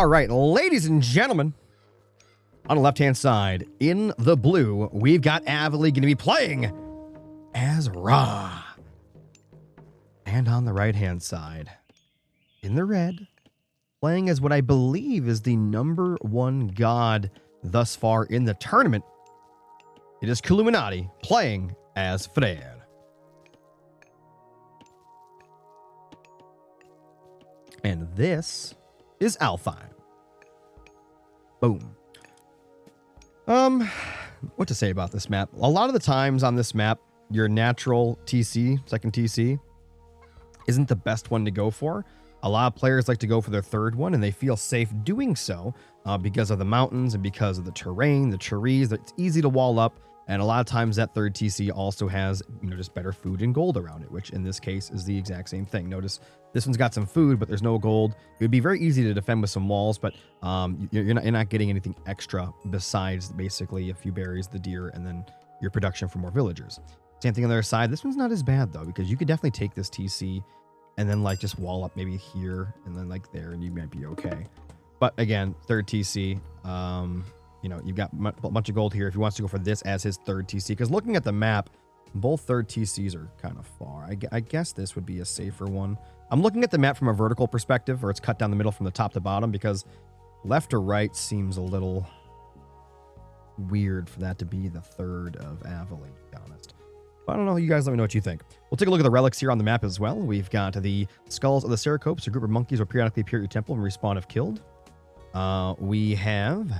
All right, ladies and gentlemen, on the left-hand side, in the blue, we've got Avely going to be playing as Ra. And on the right-hand side, in the red, playing as what I believe is the #1 god thus far in the tournament, it is Kiluminati playing as Freyr. And this is Alpha. Boom. What to say about this map? A lot of the times on this map, your natural TC, second TC, isn't the best one to go for. A lot of players like to go for their third one, and they feel safe doing so because of the mountains and because of the terrain, the trees. It's easy to wall up, and a lot of times that third TC also has, just better food and gold around it, which in this case is the exact same thing. Notice this one's got some food, but there's no gold. It would be very easy to defend with some walls, but you're not getting anything extra besides basically a few berries, the deer, and then your production for more villagers. Same thing on the other side. This one's not as bad though, because you could definitely take this TC and then just wall up maybe here and then there, and you might be okay. But again, third TC, you've got a bunch of gold here if he wants to go for this as his third TC, because looking at the map, both third TCs are kind of far. I guess this would be a safer one. I'm looking at the map from a vertical perspective, or it's cut down the middle from the top to bottom, because left or right seems a little weird for that to be the third of Avely, to be honest. But I don't know. You guys let me know what you think. We'll take a look at the relics here on the map as well. We've got the skulls of the Ceracopes, a group of monkeys will periodically appear at your temple and respawn if killed. We have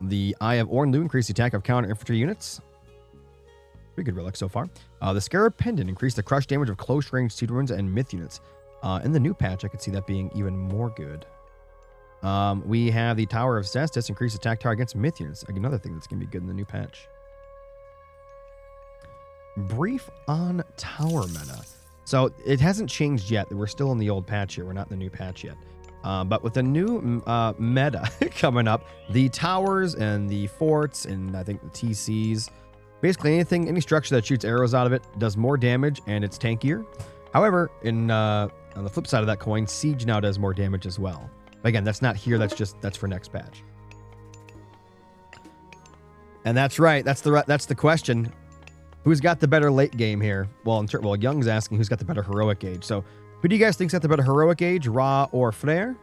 the Eye of Ornlu, increase the attack of counter infantry units. Pretty good relic so far. The Scarab Pendant, increase the crush damage of close range seed runes and myth units. In the new patch, I could see that being even more good. We have the Tower of Cestus, increase attack tower against myth units. Another thing that's going to be good in the new patch. Brief on tower meta. So it hasn't changed yet. We're still in the old patch here. We're not in the new patch yet. But with the new meta coming up, the towers and the forts and I think the TCs, basically any structure that shoots arrows out of it does more damage and it's tankier. However, on the flip side of that coin, siege now does more damage as well. But again, that's not here. That's for next patch. And that's right. That's the question. Who's got the better late game here? Well, Young's asking who's got the better heroic age. So, who do you guys think's got the better heroic age, Ra or Freyr?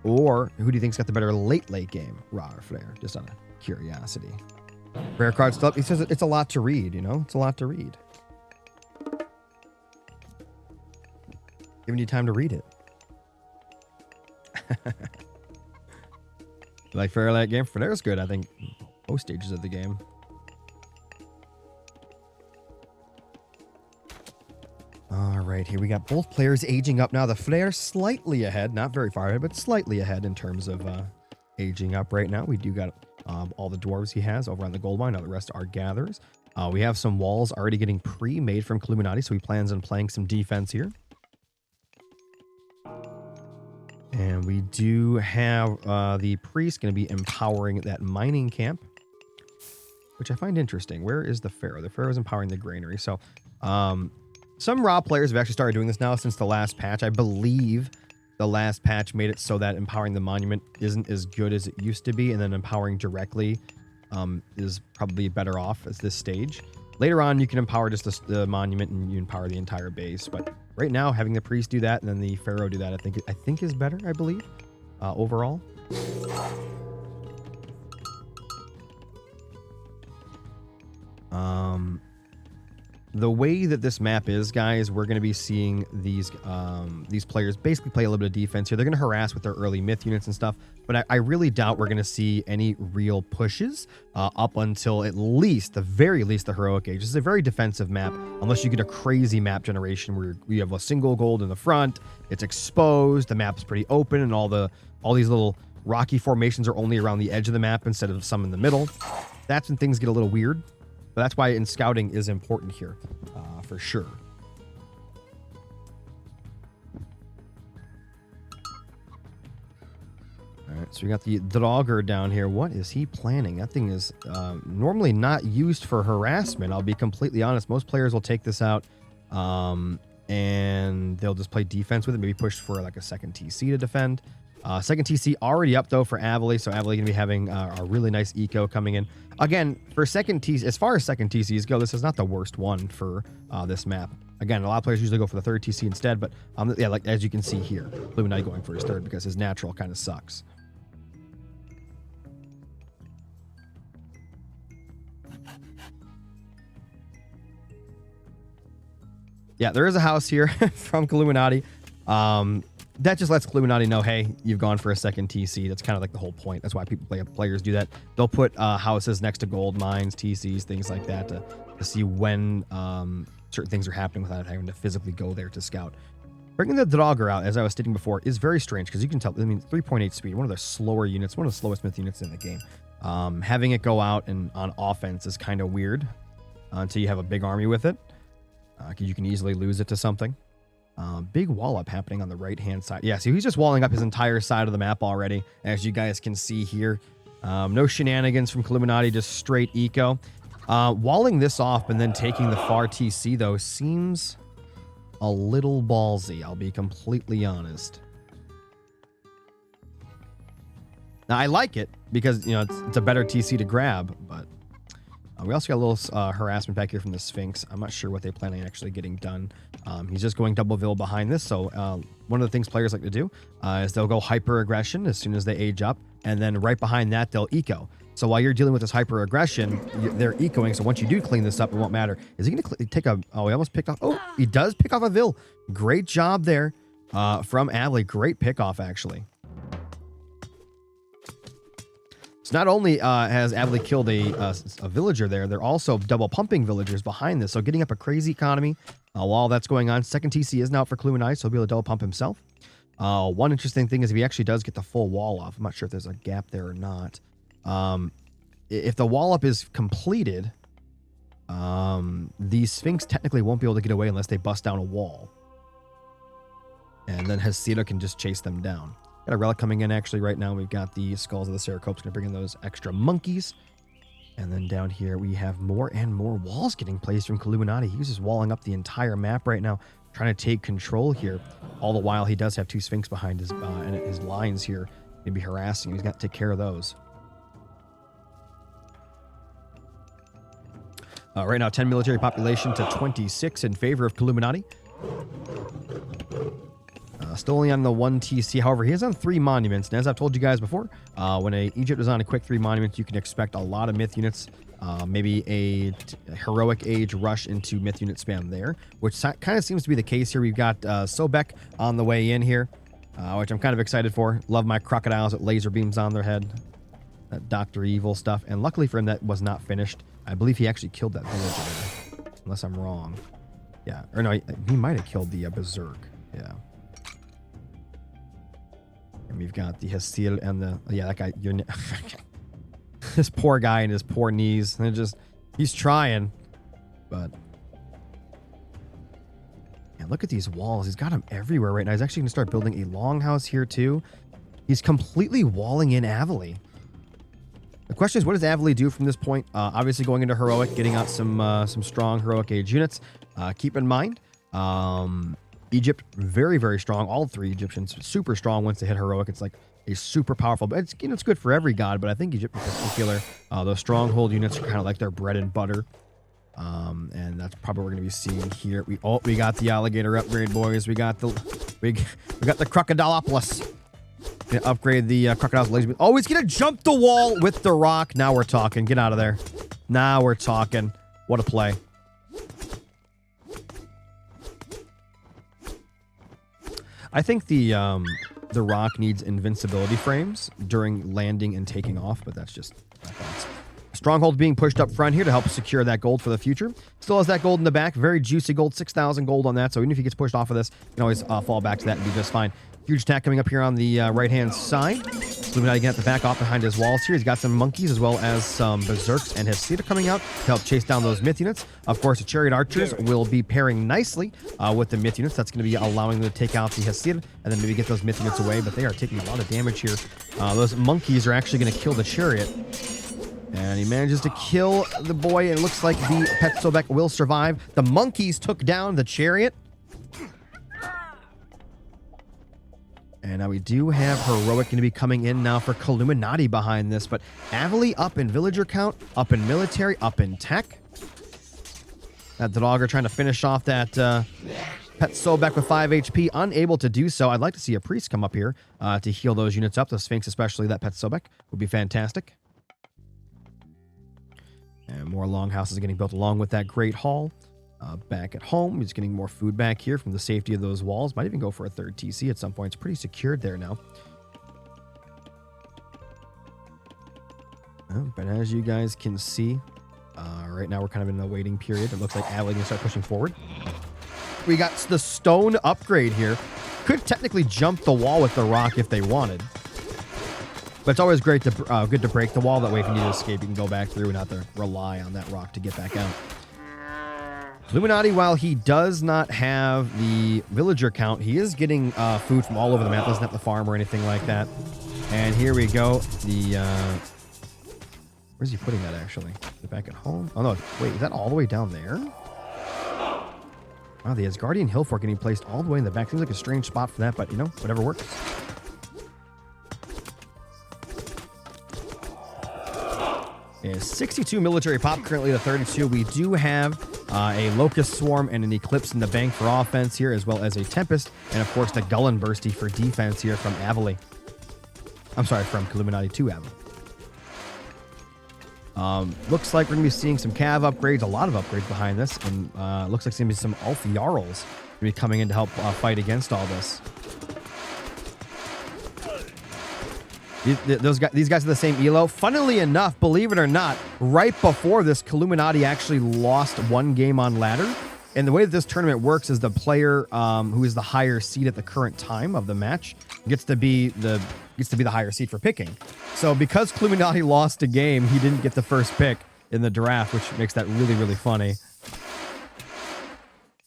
Or who do you think's got the better late game, Ra or Freyr? Just out of curiosity. Rare card stuff. He says it's a lot to read. It's a lot to read. Giving you time to read it. Like Freyr late game, Freyr's good. I think most stages of the game. All right, here we got both players aging up now. The Freyr slightly ahead, not very far ahead, but slightly ahead in terms of aging up right now. We do got all the dwarves he has over on the gold mine. Now the rest are gatherers. We have some walls already getting pre-made from Kiluminati, so he plans on playing some defense here. And we do have the priest going to be empowering that mining camp, which I find interesting. Where is the Pharaoh? The Pharaoh is empowering the granary. So, some Ra players have actually started doing this now since the last patch. I believe the last patch made it so that empowering the monument isn't as good as it used to be, and then empowering directly is probably better off at this stage. Later on, you can empower just the monument and you empower the entire base. But right now, having the priest do that and then the Pharaoh do that, I think is better, I believe, overall. The way that this map is, guys, we're going to be seeing these players basically play a little bit of defense here. They're going to harass with their early myth units and stuff, but I really doubt we're going to see any real pushes up until at least, the very least, the heroic age. This is a very defensive map, unless you get a crazy map generation where you have a single gold in the front, it's exposed, the map's pretty open, and all these little rocky formations are only around the edge of the map instead of some in the middle. That's when things get a little weird. But that's why in scouting is important here, for sure. All right, so we got the Draugr down here. What is he planning? That thing is normally not used for harassment. I'll be completely honest. Most players will take this out and and they'll just play defense with it, maybe push for like a second TC to defend. Second TC already up though for Avely, so Avely gonna be having a really nice eco coming in. Again, for second TC, as far as second TCs go, this is not the worst one for this map. Again, a lot of players usually go for the third TC instead, but yeah, like as you can see here, Kiluminati going for his third because his natural kind of sucks. Yeah, there is a house here from Kiluminati. That just lets Kiluminati know, hey, you've gone for a second TC. That's kind of like the whole point. That's why players do that. They'll put houses next to gold mines, TCs, things like that to see when certain things are happening without having to physically go there to scout. Bringing the Draugr out, as I was stating before, is very strange because you can tell, I mean, 3.8 speed, one of the slower units, one of the slowest myth units in the game. Having it go out and on offense is kind of weird until you have a big army with it. Because you can easily lose it to something. Big wall up happening on the right hand side. Yeah, so he's just walling up his entire side of the map already, as you guys can see here. No shenanigans from Kiluminati, just straight eco. Walling this off and then taking the far TC though seems a little ballsy, I'll be completely honest. Now I like it because, you know, it's a better TC to grab, but we also got a little harassment back here from the Sphinx. I'm not sure what they plan on actually getting done. He's just going double Vil behind this. So one of the things players like to do is they'll go hyper aggression as soon as they age up. And then right behind that, they'll eco. So while you're dealing with this hyper aggression, they're ecoing. So once you do clean this up, it won't matter. Is he going to take a... Oh, he almost picked off... Oh, he does pick off a Vil. Great job there from Avely. Great pickoff, actually. So not only has Avely killed a villager there, they're also double pumping villagers behind this. So getting up a crazy economy while that's going on. Second TC is now for Kiluminati, so he'll be able to double pump himself. One interesting thing is if he actually does get the full wall off, I'm not sure if there's a gap there or not. If the wall up is completed, the Sphinx technically won't be able to get away unless they bust down a wall. And then Hesida can just chase them down. Got a relic coming in actually right now. We've got the skulls of the Cerecopes. Gonna bring in those extra monkeys. And then down here we have more and more walls getting placed from Kiluminati. He's just walling up the entire map right now, trying to take control here. All the while he does have two Sphinx behind his and his lines here. Maybe harassing. He's got to take care of those. Right now 10 military population to 26 in favor of Kiluminati. Still only on the 1 TC. However, he is on 3 monuments. And as I've told you guys before, when Egypt is on a quick 3 monuments, you can expect a lot of myth units. Maybe a heroic age rush into myth unit spam there, which kind of seems to be the case here. We've got Sobek on the way in here, which I'm kind of excited for. Love my crocodiles with laser beams on their head. That Dr. Evil stuff. And luckily for him, that was not finished. I believe he actually killed that villager, unless I'm wrong. Yeah, or no, he might have killed the Berserk. Yeah. And we've got the Hestil and the... Yeah, that guy... This poor guy and his poor knees. And just... He's trying. But... Man, look at these walls. He's got them everywhere right now. He's actually going to start building a longhouse here, too. He's completely walling in Avely. The question is, what does Avely do from this point? Obviously, going into Heroic, getting out some strong Heroic age units. Keep in mind... Egypt, very, very strong. All 3 Egyptians, super strong once they hit Heroic. It's like a super powerful, but it's, you know, it's good for every god, but I think Egypt in particular, those stronghold units are kind of like their bread and butter. And that's probably what we're going to be seeing here. We got the alligator upgrade, boys. We got the Crocodilopolis. Gonna upgrade the crocodile's laser. Oh, he's gonna jump the wall with the rock. Now we're talking. Get out of there. Now we're talking. What a play. I think the rock needs invincibility frames during landing and taking off, but that's just my thoughts. Stronghold being pushed up front here to help secure that gold for the future. Still has that gold in the back. Very juicy gold. 6,000 gold on that. So even if he gets pushed off of this, you can always fall back to that and be just fine. Huge attack coming up here on the right-hand side. Kiluminati getting the back off behind his walls here. He's got some monkeys as well as some berserks and Hesida coming out to help chase down those myth units. Of course, the chariot archers will be pairing nicely with the myth units. That's going to be allowing them to take out the Hesida and then maybe get those myth units away. But they are taking a lot of damage here. Those monkeys are actually going to kill the chariot. And he manages to kill the boy. And it looks like the Pet Sobek will survive. The monkeys took down the chariot. And now we do have Heroic going to be coming in now for Kiluminati behind this, but Avely up in villager count, up in military, up in tech. That Dogger trying to finish off that Pet Sobek with 5 HP, unable to do so. I'd like to see a priest come up here to heal those units up. The Sphinx, especially that Pet Sobek, would be fantastic. And more longhouses getting built along with that Great Hall. Back at home, he's getting more food back here from the safety of those walls. Might even go for a third TC at some point. It's pretty secured there now. But as you guys can see, right now we're kind of in a waiting period. It looks like Avely can start pushing forward. We got the stone upgrade here. Could technically jump the wall with the rock if they wanted. But it's always great to good to break the wall. That way if you need to escape, you can go back through and not to rely on that rock to get back out. Kiluminati, while he does not have the villager count, he is getting food from all over the map. Doesn't have the farm or anything like that. And here we go. The where's he putting that actually? Is it back at home? Oh no, wait, is that all the way down there? Wow, the Asgardian Hill Fort getting placed all the way in the back. Seems like a strange spot for that, but you know, whatever works. Yeah, 62 military pop, currently to 32. We do have a Locust Swarm and an Eclipse in the bank for offense here, as well as a Tempest, and of course the Gullen Bursty for defense here from Avely. I'm sorry, from Kiluminati to Avely. Looks like we're going to be seeing some Cav upgrades, a lot of upgrades behind this, and looks like there's going to be some Ulf Jarls going to be coming in to help fight against all this. These guys are the same elo. Funnily enough, believe it or not, right before this, Kiluminati actually lost one game on ladder. And the way that this tournament works is the player who is the higher seed at the current time of the match gets to be the higher seed for picking. So because Kiluminati lost a game, he didn't get the first pick in the draft, which makes that really, really funny.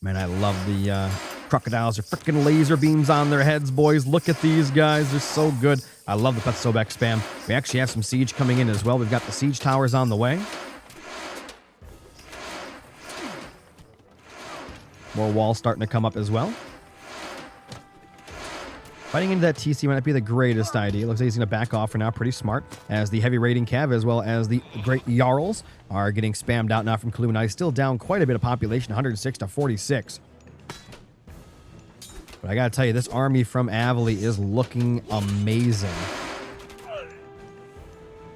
Man, I love the crocodiles are freaking laser beams on their heads, boys. Look at these guys. They're so good. I love the Pet Sobek spam. We actually have some siege coming in as well. We've got the siege towers on the way. More walls starting to come up as well. Fighting into that TC might not be the greatest idea. Looks like he's going to back off for now. Pretty smart. As the heavy raiding Cav as well as the great Jarls are getting spammed out now from Kiluminati. Still down quite a bit of population, 106 to 46. But I got to tell you, this army from Avely is looking amazing.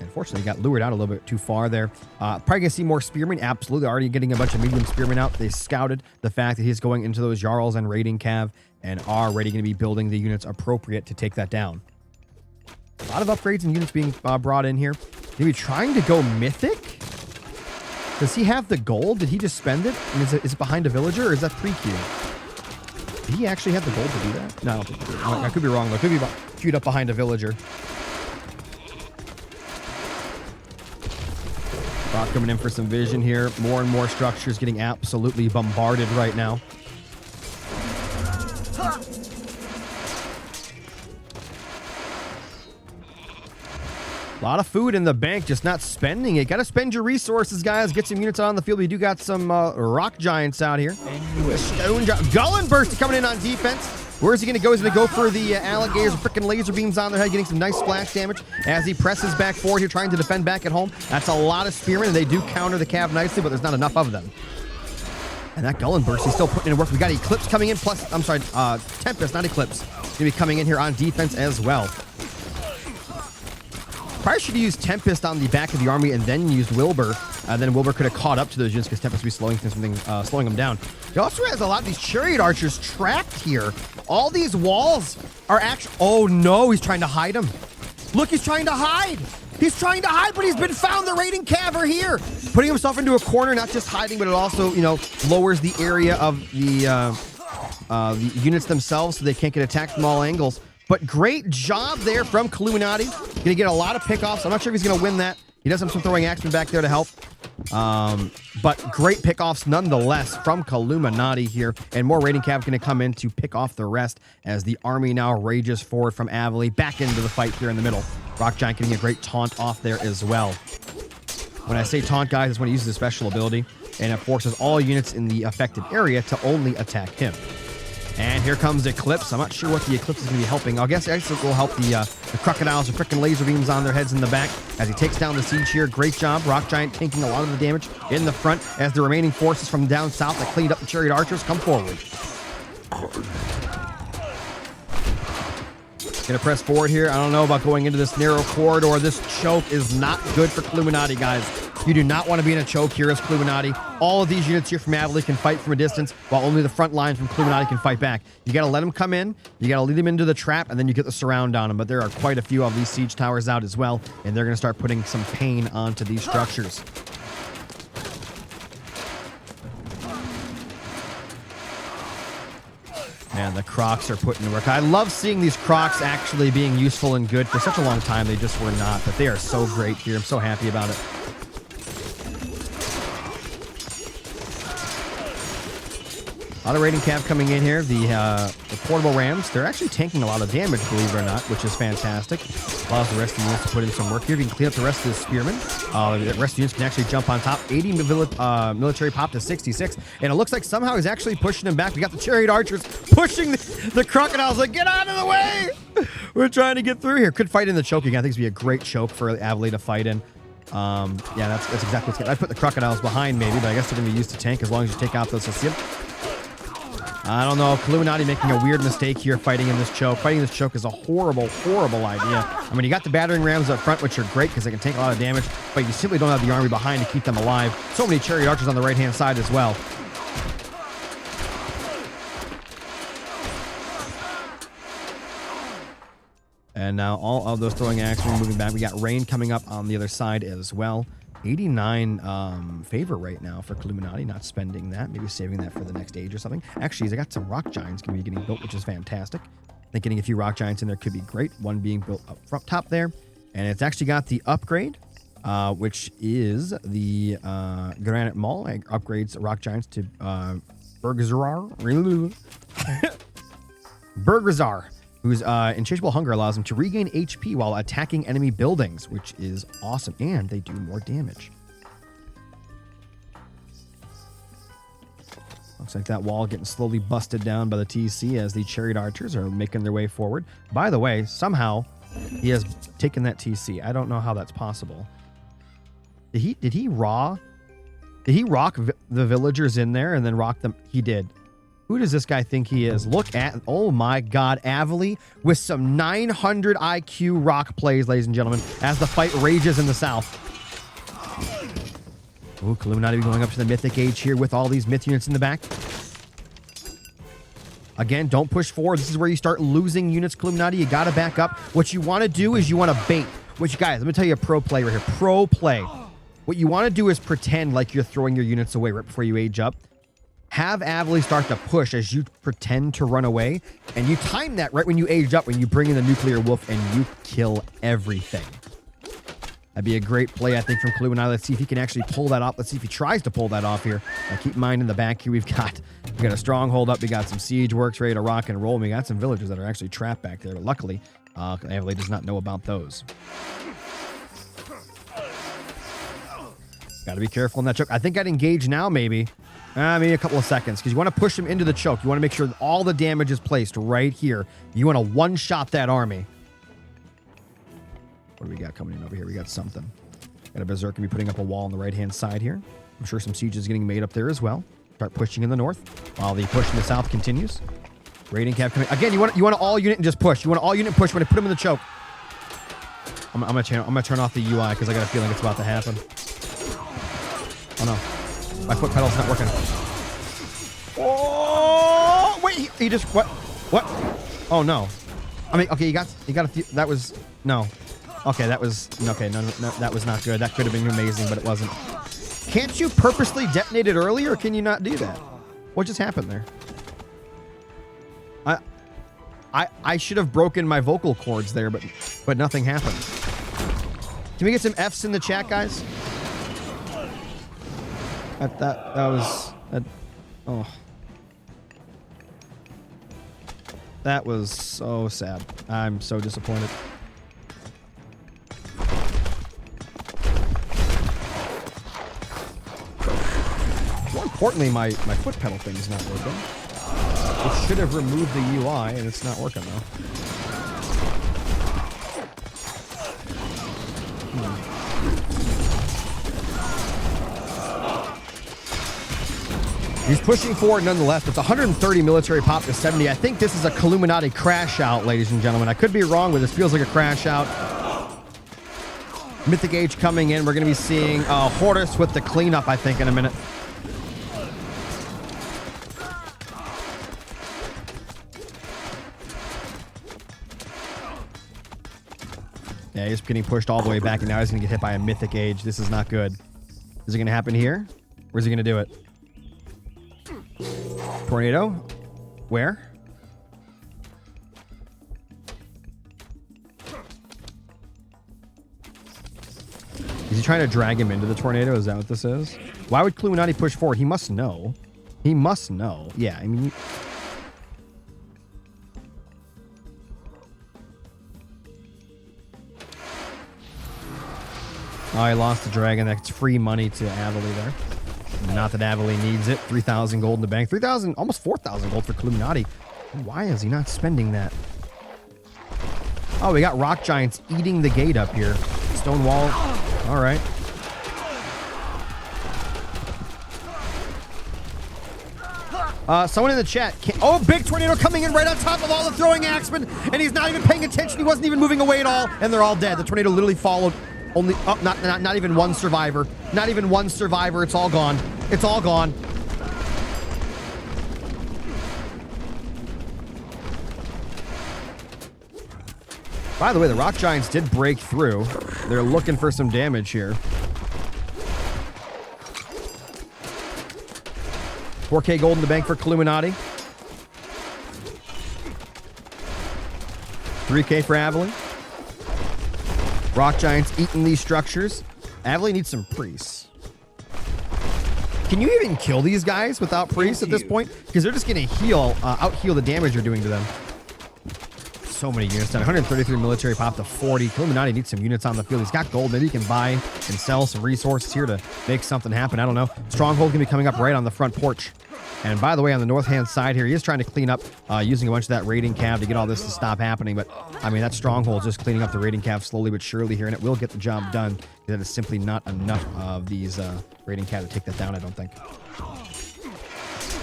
Unfortunately, got lured out a little bit too far there. Probably going to see more spearmen. Absolutely. Already getting a bunch of medium spearmen out. They scouted the fact that he's going into those Jarls and raiding Cav and are already going to be building the units appropriate to take that down. A lot of upgrades and units being brought in here. Maybe trying to go Mythic? Does he have the gold? Did he just spend it? And is it behind a villager or is that pre-queue? Did he actually have the gold to do that? No, I don't think he did. I could be wrong though. Could be queued up behind a villager. Rock coming in for some vision here. More and more structures getting absolutely bombarded right now. A lot of food in the bank, just not spending it. Got to spend your resources, guys. Get some units out on the field. We do got some rock giants out here. Gullen Burst coming in on defense. Where is he going to go? He's going to go for the alligators with freaking laser beams on their head, getting some nice splash damage as he presses back forward here, trying to defend back at home. That's a lot of spearmen, and they do counter the Cav nicely, but there's not enough of them. And that Gullen Burst, he's still putting in work. We got Eclipse coming in, plus, I'm sorry, Tempest, not Eclipse. Going to be coming in here on defense as well. Probably should have used Tempest on the back of the army and then used Wilbur. Then Wilbur could have caught up to those units because Tempest would be slowing them down. He also has a lot of these chariot archers trapped here. All these walls are actually... Oh no, he's trying to hide them. Look, he's trying to hide. He's trying to hide, but he's been found. The raiding Cav are here. Putting himself into a corner, not just hiding, but it also, you know, lowers the area of the units themselves so they can't get attacked from all angles. But great job there from Kiluminati. Going to get a lot of pickoffs. I'm not sure if he's going to win that. He does have some throwing axemen back there to help. But great pickoffs nonetheless from Kiluminati here. And more raiding Cav going to come in to pick off the rest as the army now rages forward from Avely back into the fight here in the middle. Rock Giant getting a great taunt off there as well. When I say taunt, guys, it's when he uses his special ability. And it forces all units in the affected area to only attack him. And here comes Eclipse. I'm not sure what the Eclipse is going to be helping. I guess it will help the Crocodiles with freaking laser beams on their heads in the back as he takes down the Siege here. Great job. Rock Giant taking a lot of the damage in the front as the remaining forces from down south that cleaned up the Chariot Archers come forward. Gonna press forward here. I don't know about going into this narrow corridor. This choke is not good for Kiluminati, guys. You do not want to be in a choke here as Kiluminati. All of these units here from Avely can fight from a distance, while only the front line from Kiluminati can fight back. You got to let them come in. You got to lead them into the trap, and then you get the surround on them. But there are quite a few of these siege towers out as well, and they're going to start putting some pain onto these structures. Man, the Crocs are putting to work. I love seeing these Crocs actually being useful and good. For such a long time, they just were not, but they are so great here. I'm so happy about it. A lot of raiding cav coming in here. The portable rams, they're actually tanking a lot of damage, believe it or not, which is fantastic. Allows the rest of the units to put in some work here. You can clean up the rest of the spearmen. The rest of the units can actually jump on top. 80 military pop to 66. And it looks like somehow he's actually pushing them back. We got the Chariot Archers pushing the Crocodiles. Like, get out of the way! We're trying to get through here. Could fight in the choke again. I think it's going to be a great choke for Avely to fight in. Yeah, that's exactly what's going to... I'd put the Crocodiles behind maybe, but I guess they're going to be used to tank as long as you take out those. I don't know. Kiluminati making a weird mistake here fighting in this choke. Fighting this choke is a horrible, horrible idea. I mean, you got the battering rams up front, which are great because they can take a lot of damage, but you simply don't have the army behind to keep them alive. So many Chariot Archers on the right-hand side as well. And now all of those throwing axes are moving back. We got rain coming up on the other side as well. 89 favor right now for Kiluminati, not spending that, maybe saving that for the next age or something. Actually, I got some rock giants going to be getting built, which is fantastic. I think getting a few rock giants in there could be great. One being built up front top there, and it's actually got the upgrade, which is the Granite Maul. It upgrades rock giants to Burgazar, whose insatiable hunger allows him to regain HP while attacking enemy buildings, which is awesome, and they do more damage. Looks like that wall getting slowly busted down by the TC as the Chariot Archers are making their way forward. By the way, somehow he has taken that TC. I don't know how that's possible. Did he rock the villagers in there and then rock them? He did. Who does this guy think he is? Look at, oh my God, Avely with some 900 IQ rock plays, ladies and gentlemen, as the fight rages in the south. Ooh, Kiluminati going up to the Mythic age here with all these Myth units in the back. Again, don't push forward. This is where you start losing units, Kiluminati. You got to back up. What you want to do is you want to bait. Which, guys, let me tell you a pro play right here. Pro play. What you want to do is pretend like you're throwing your units away right before you age up. Have Avely start to push as you pretend to run away, and you time that right when you age up, when you bring in the nuclear wolf and you kill everything. That'd be a great play, I think, from Kiluminati. Let's see if he can actually pull that off. Let's see if he tries to pull that off here. Now, keep in mind in the back here, we've got a stronghold up. We got some siege works ready to rock and roll. And we got some villagers that are actually trapped back there. But luckily, Avely does not know about those. Got to be careful in that choke. I think I'd engage now, maybe. Maybe a couple of seconds, because you want to push him into the choke. You want to make sure that all the damage is placed right here. You want to one-shot that army. What do we got coming in over here? We got something. Got a Berserk going to be putting up a wall on the right-hand side here. I'm sure some siege is getting made up there as well. Start pushing in the north while the push in the south continues. Raiding cav coming. Again, you want to all unit and just push. You want to all unit and push. You want to put him in the choke. I'm gonna turn off the UI because I got a feeling it's about to happen. Oh no. My foot pedal's not working. Oh, wait, he just, what? Oh, no. I mean, okay, you got a few, that was, no. Okay, that was, okay, no, that was not good. That could have been amazing, but it wasn't. Can't you purposely detonate it earlier, or can you not do that? What just happened there? I should have broken my vocal cords there, but nothing happened. Can we get some Fs in the chat, guys? That was oh, that was so sad. I'm so disappointed. More importantly, my foot pedal thing is not working. It should have removed the UI, and it's not working though. He's pushing forward nonetheless. It's 130 military pop to 70. I think this is a Kiluminati crash out, ladies and gentlemen. I could be wrong, but this feels like a crash out. Mythic Age coming in. We're going to be seeing Hortus with the cleanup, I think, in a minute. Yeah, he's getting pushed all the way back, and now he's going to get hit by a Mythic Age. This is not good. Is it going to happen here? Where's he going to do it? Tornado? Where? Is he trying to drag him into the tornado? Is that what this is? Why would Kiluminati push forward? He must know. He must know. Yeah, I mean... Oh, he lost the dragon. That's free money to Avely there. Not that Avely needs it. 3,000 gold in the bank. 3,000, almost 4,000 gold for Kiluminati. Why is he not spending that? Oh, we got rock giants eating the gate up here. Stone wall. All right. Someone in the chat. Oh, big tornado coming in right on top of all the throwing axemen, and he's not even paying attention. He wasn't even moving away at all, and they're all dead. The tornado literally followed. Only, not even one survivor. Not even one survivor. It's all gone. It's all gone. By the way, the rock giants did break through. They're looking for some damage here. 4K gold in the bank for Kiluminati. 3K for Avely. Rock giants eating these structures. Avely needs some priests. Can you even kill these guys without priests at this point? Because they're just going to heal, out-heal the damage you're doing to them. So many units done. 133 military pop to 40. Kiluminati needs some units on the field. He's got gold. Maybe he can buy and sell some resources here to make something happen. I don't know. Stronghold can be coming up right on the front porch. And by the way, on the north-hand side here, he is trying to clean up using a bunch of that raiding cav to get all this to stop happening. But, I mean, that stronghold just cleaning up the raiding cav slowly but surely here, and it will get the job done. That is simply not enough of these raiding cav to take that down, I don't think.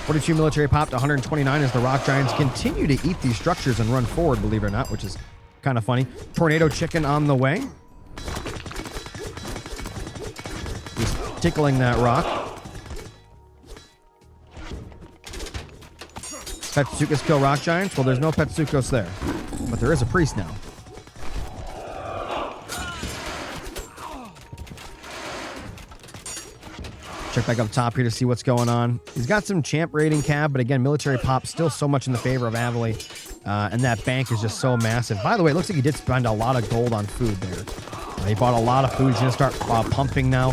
42 military pop to 129 as the rock giants continue to eat these structures and run forward, believe it or not, which is kind of funny. Tornado chicken on the way. Just tickling that rock. Petsukas kill rock giants. Well, there's no Petsukos there, but there is a priest now. Check back up top here to see what's going on. He's got some champ raiding cab, but again, military pop still so much in the favor of Avely, and that bank is just so massive. By the way, it looks like he did spend a lot of gold on food there. He bought a lot of food. He's gonna start pumping now.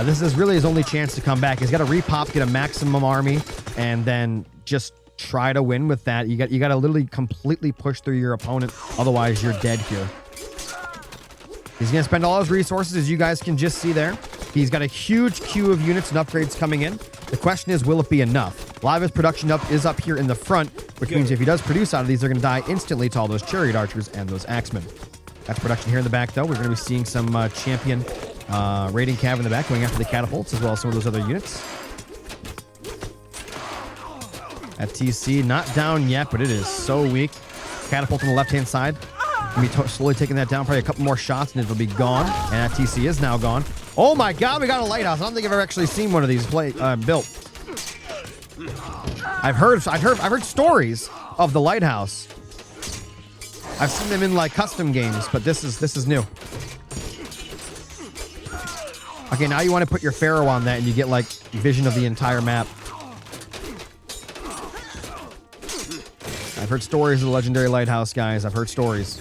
This is really his only chance to come back. He's got to repop, get a maximum army, and then just try to win with that. You got to literally completely push through your opponent, otherwise you're dead here. He's gonna spend all his resources, as you guys can just see there. He's got a huge queue of units and upgrades coming in. The question is, will it be enough? A lot of his production is up here in the front, which means if he does produce out of these, they're gonna die instantly to all those chariot archers and those axemen. That's production here in the back, though. We're gonna be seeing some champion raiding cav in the back going after the catapults, as well as some of those other units. At TC, not down yet, but it is so weak. Catapult on the left-hand side. Gonna be slowly taking that down. Probably a couple more shots, and it'll be gone. And that TC is now gone. Oh my God, we got a lighthouse. I don't think I've ever actually seen one of these built. I've heard stories of the lighthouse. I've seen them in like custom games, but this is new. Okay, now you want to put your Pharaoh on that, and you get like vision of the entire map. I've heard stories of the legendary lighthouse, guys. I've heard stories.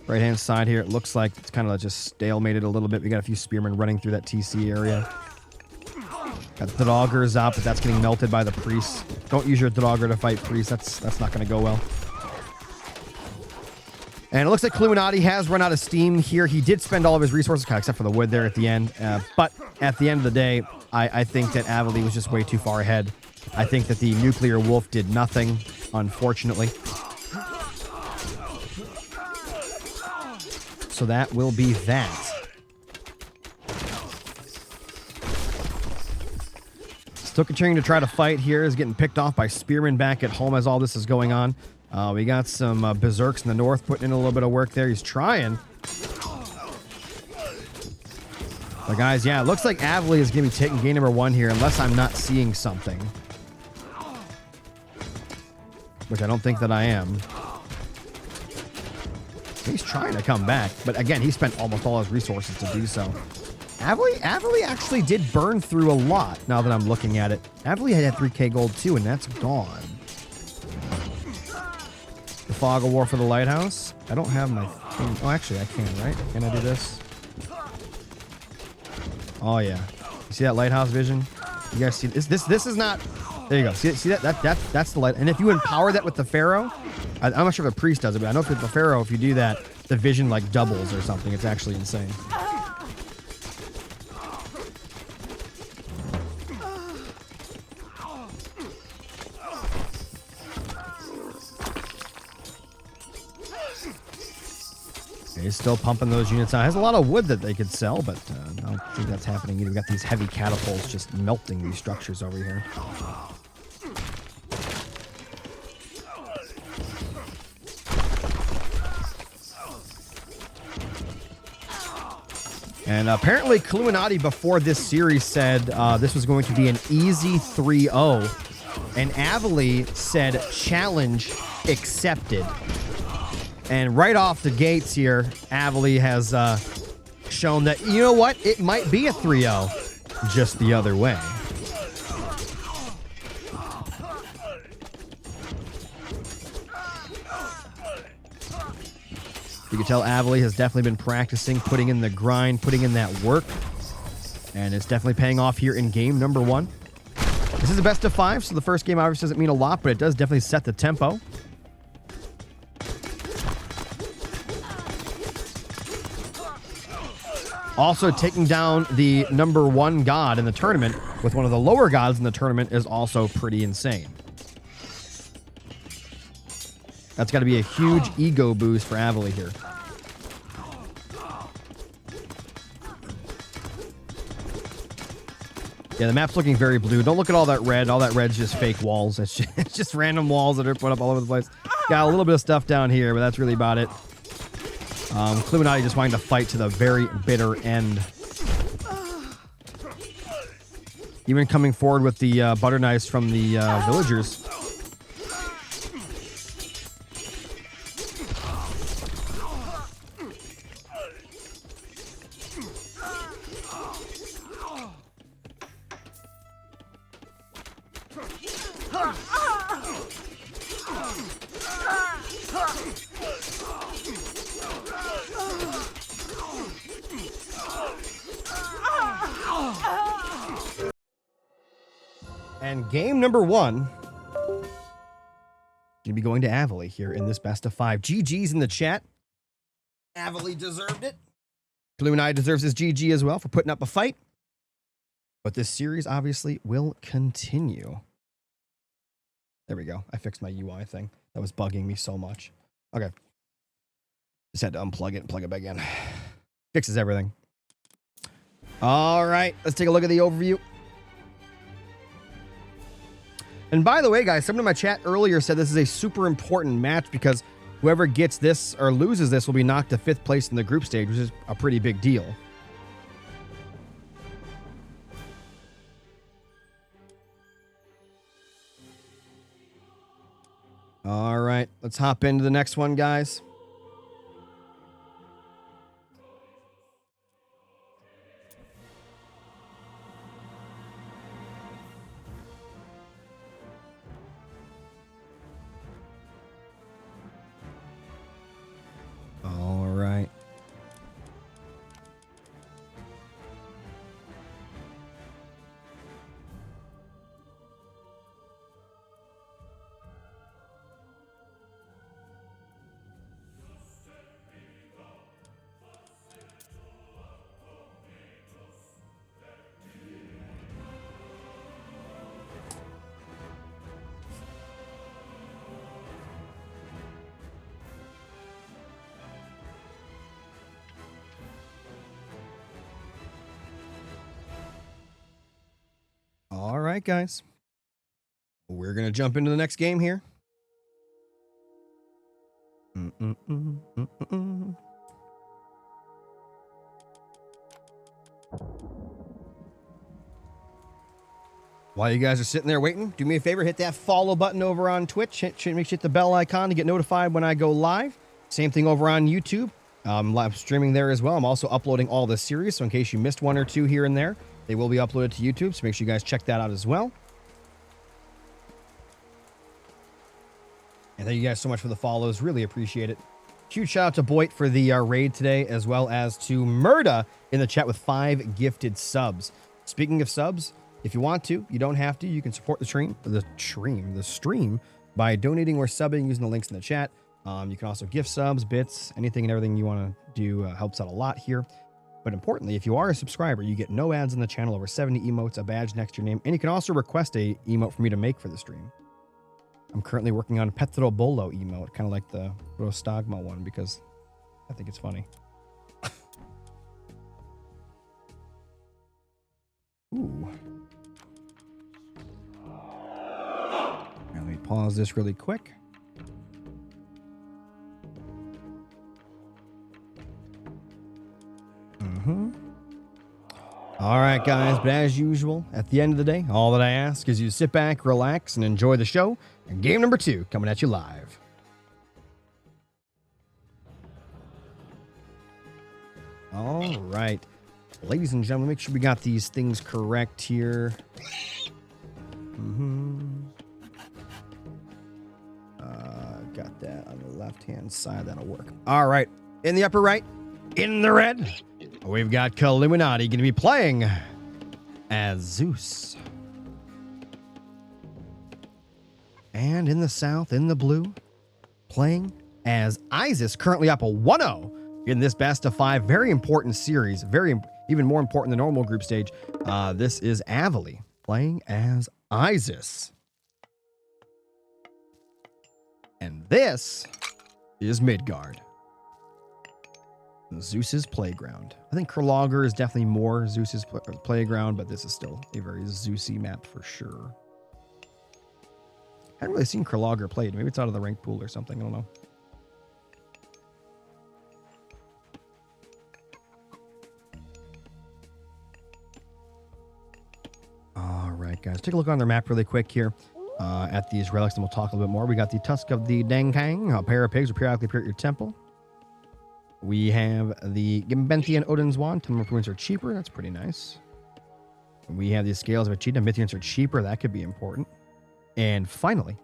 Right-hand side here, it looks like it's kind of just stalemated a little bit. We got a few spearmen running through that TC area. Got the Daggers out, but that's getting melted by the priests. Don't use your Dagger to fight priests. That's not going to go well. And it looks like Kiluminati has run out of steam here. He did spend all of his resources, except for the wood there at the end. But at the end of the day, I think that Avely was just way too far ahead. I think that the nuclear wolf did nothing, unfortunately. So that will be that. Still continuing to try to fight here. Is getting picked off by Spearman back at home as all this is going on. We got some berserks in the north putting in a little bit of work there. He's trying. But guys, yeah, it looks like Avely is going to be taking game number 1 here unless I'm not seeing something. Which I don't think that I am. He's trying to come back. But again, he spent almost all his resources to do so. Avely actually did burn through a lot now that I'm looking at it. Avely had 3k gold too, and that's gone. The fog of war for the lighthouse. I don't have my thing. Oh, actually, I can, right? Can I do this? Oh, yeah. You see that lighthouse vision? You guys see this? This is not... There you go. See that? That's the light. And if you empower that with the Pharaoh, I'm not sure if the priest does it, but I know with the Pharaoh, if you do that, the vision like doubles or something. It's actually insane. He's still pumping those units out. Has a lot of wood that they could sell, but I don't think that's happening either. We've got these heavy catapults just melting these structures over here. And apparently Kiluminati before this series said this was going to be an easy 3-0. And Avely said challenge accepted. And right off the gates here, Avely has shown that, you know what, it might be a 3-0, just the other way. You can tell Avely has definitely been practicing, putting in the grind, putting in that work. And it's definitely paying off here in game number 1. This is a best of 5, so the first game obviously doesn't mean a lot, but it does definitely set the tempo. Also, taking down the number 1 god in the tournament with one of the lower gods in the tournament is also pretty insane. That's got to be a huge ego boost for Avely here. Yeah, the map's looking very blue. Don't look at all that red. All that red's just fake walls. It's just random walls that are put up all over the place. Got a little bit of stuff down here, but that's really about it. Kiluminati just wanting to fight to the very bitter end. Even coming forward with the butter knives from the villagers. And game number 1 going to be going to Avely here in this best of 5. GG's in the chat. Avely deserved it. Kiluminati deserves his GG as well for putting up a fight. But this series obviously will continue. There we go. I fixed my UI thing. That was bugging me so much. Okay. Just had to unplug it and plug it back in. Fixes everything. All right. Let's take a look at the overview. And by the way, guys, someone in my chat earlier said this is a super important match because whoever gets this or loses this will be knocked to 5th place in the group stage, which is a pretty big deal. All right, let's hop into the next one, guys. All right. right, guys. We're going to jump into the next game here. While you guys are sitting there waiting, do me a favor, hit that follow button over on Twitch. Make sure you hit the bell icon to get notified when I go live. Same thing over on YouTube. I'm live streaming there as well. I'm also uploading all the series, so in case you missed one or two here and there, they will be uploaded to YouTube, so make sure you guys check that out as well. And thank you guys so much for the follows. Really appreciate it. Huge shout out to Boyd for the raid today, as well as to Murda in the chat with 5 gifted subs. Speaking of subs, if you want to, you don't have to. You can support the stream by donating or subbing using the links in the chat. You can also gift subs, bits, anything and everything you want to do helps out a lot here. But importantly, if you are a subscriber, you get no ads in the channel, over 70 emotes, a badge next to your name, and you can also request a emote for me to make for the stream. I'm currently working on Petro Bolo emote, kind of like the Rostagma one, because I think it's funny. Ooh. Let me pause this really quick. All right, guys, but as usual, at the end of the day, all that I ask is you sit back, relax, and enjoy the show. And game number 2 coming at you live. All right. Ladies and gentlemen, make sure we got these things correct here. Got that on the left-hand side. That'll work. All right. In the upper right, in the red, we've got Kiluminati going to be playing as Zeus. And in the south, in the blue, playing as Isis, currently up a 1-0 in this best of 5. Very important series. Even more important than normal group stage. This is Avely playing as Isis. And this is Midgard, Zeus's playground. I think Kurlager is definitely more Zeus's playground, but this is still a very Zeusy map for sure. I haven't really seen Kurlager played. Maybe it's out of the ranked pool or something. I don't know. All right, guys. Take a look on their map really quick here. At these relics, and we'll talk a little bit more. We got the Tusk of the Dengkang, a pair of pigs will periodically appear at your temple. We have the Gimbentian Odin's Wand. Temple ruins are cheaper. That's pretty nice. We have the Scales of a Cheetah. Mythians are cheaper. That could be important. And finally,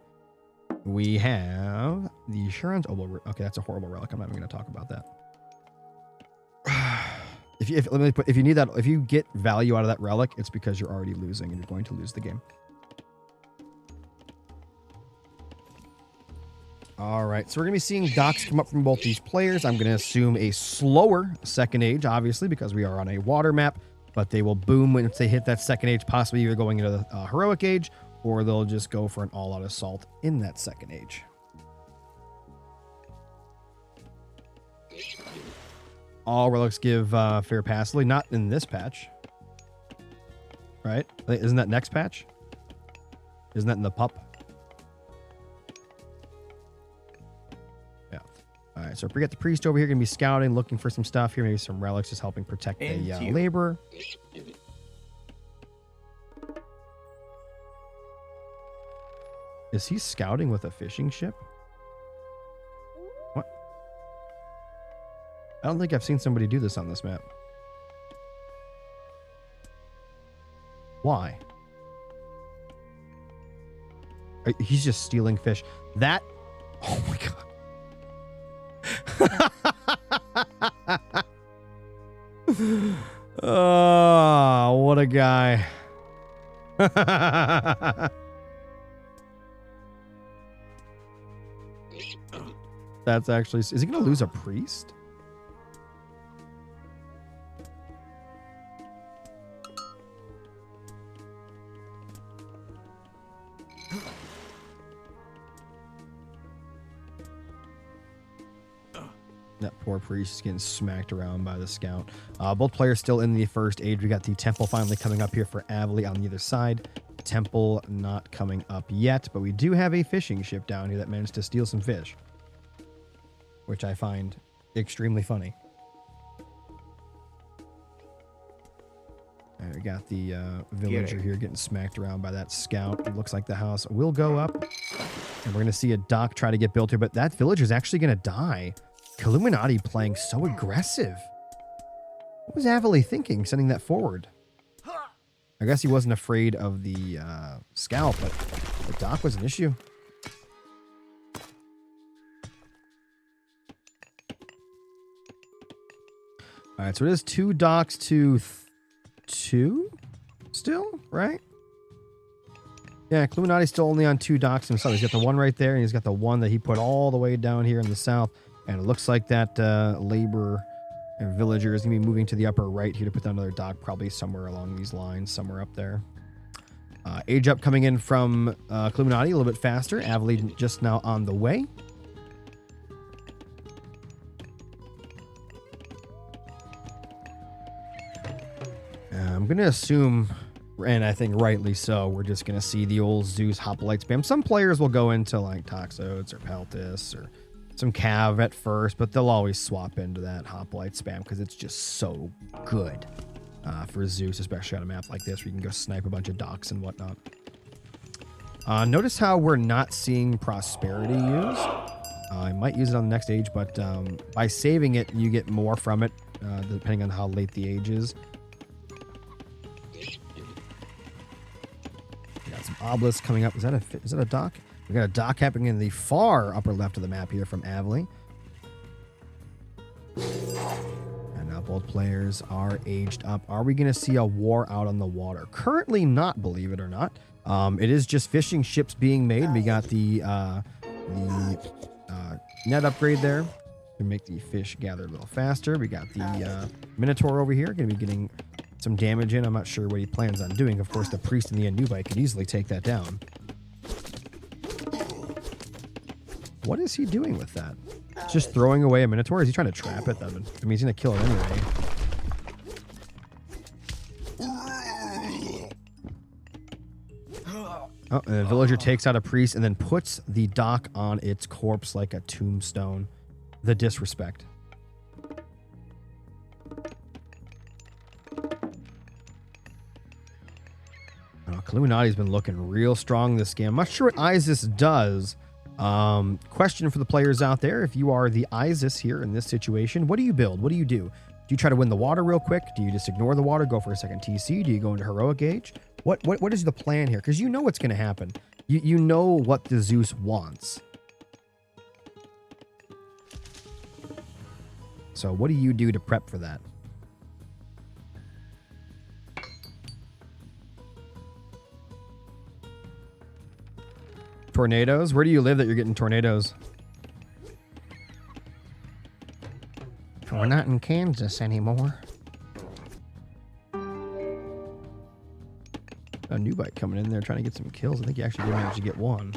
we have the Sharon's Obol. Okay, that's a horrible relic. I'm not even going to talk about that. If you need that, if you get value out of that relic, it's because you're already losing and you're going to lose the game. All right, so we're going to be seeing docks come up from both these players. I'm going to assume a slower second age, obviously, because we are on a water map, but they will boom once they hit that second age, possibly either going into the heroic age, or they'll just go for an all-out assault in that second age. All relics give fair passively, not in this patch. Right? Isn't that next patch? Isn't that in the pup? All right, so if we get the priest over here, going to be scouting, looking for some stuff here, maybe some relics, just helping protect the laborer. Is he scouting with a fishing ship? What? I don't think I've seen somebody do this on this map. Why? He's just stealing fish. That... Oh my god. Oh, what a guy. That's actually... Is he going to lose a priest? That poor priest is getting smacked around by the scout. Both players still in the first age. We got the temple finally coming up here for Avely on the other side. Temple not coming up yet, but we do have a fishing ship down here that managed to steal some fish, which I find extremely funny. We got the villager here getting smacked around by that scout. It looks like the house will go up, and we're going to see a dock try to get built here, but that villager is actually going to die. Kiluminati playing so aggressive. What was Avely thinking, sending that forward? I guess he wasn't afraid of the scout, but the dock was an issue. All right, so it is 2 docks to 2 still, right? Yeah, Kiluminati's still only on 2 docks himself. He's got the one right there, and he's got the one that he put all the way down here in the south. And it looks like that labor and villager is going to be moving to the upper right here to put down another dock, probably somewhere along these lines, somewhere up there. Age up coming in from Kiluminati a little bit faster. Avely just now on the way. I'm going to assume, and I think rightly so, we're just going to see the old Zeus Hoplite spam. Some players will go into like Toxotes or Peltis or some Cav at first, but they'll always swap into that Hoplite spam because it's just so good for Zeus, especially on a map like this where you can go snipe a bunch of docks and whatnot. Notice how we're not seeing Prosperity used. I might use it on the next age, but by saving it, you get more from it, depending on how late the age is. Some obelisks coming up. Is that a dock? We got a dock happening in the far upper left of the map here from Avely. And now both players are aged up. Are we going to see a war out on the water? Currently not, believe it or not. It is just fishing ships being made. We got the net upgrade there to make the fish gather a little faster. We got the Minotaur over here going to be getting some damage in. I'm not sure what he plans on doing. Of course, the priest and the Anubite could easily take that down. What is he doing with that? Just throwing away a Minotaur? Is he trying to trap it? I mean, he's going to kill it anyway. Oh, and the villager takes out a priest and then puts the dock on its corpse like a tombstone. The disrespect. Kiluminati's been looking real strong this game. I'm not sure what Isis does. Question for the players out there. If you are the Isis here in this situation, what do you build? What do you do? Do you try to win the water real quick? Do you just ignore the water, go for a second TC? Do you go into heroic age? What is the plan here? Because you know what's going to happen. You know what the Zeus wants. So what do you do to prep for that? Tornadoes? Where do you live that you're getting tornadoes? We're not in Kansas anymore. A new bike coming in there trying to get some kills. I think he actually did manage to get one.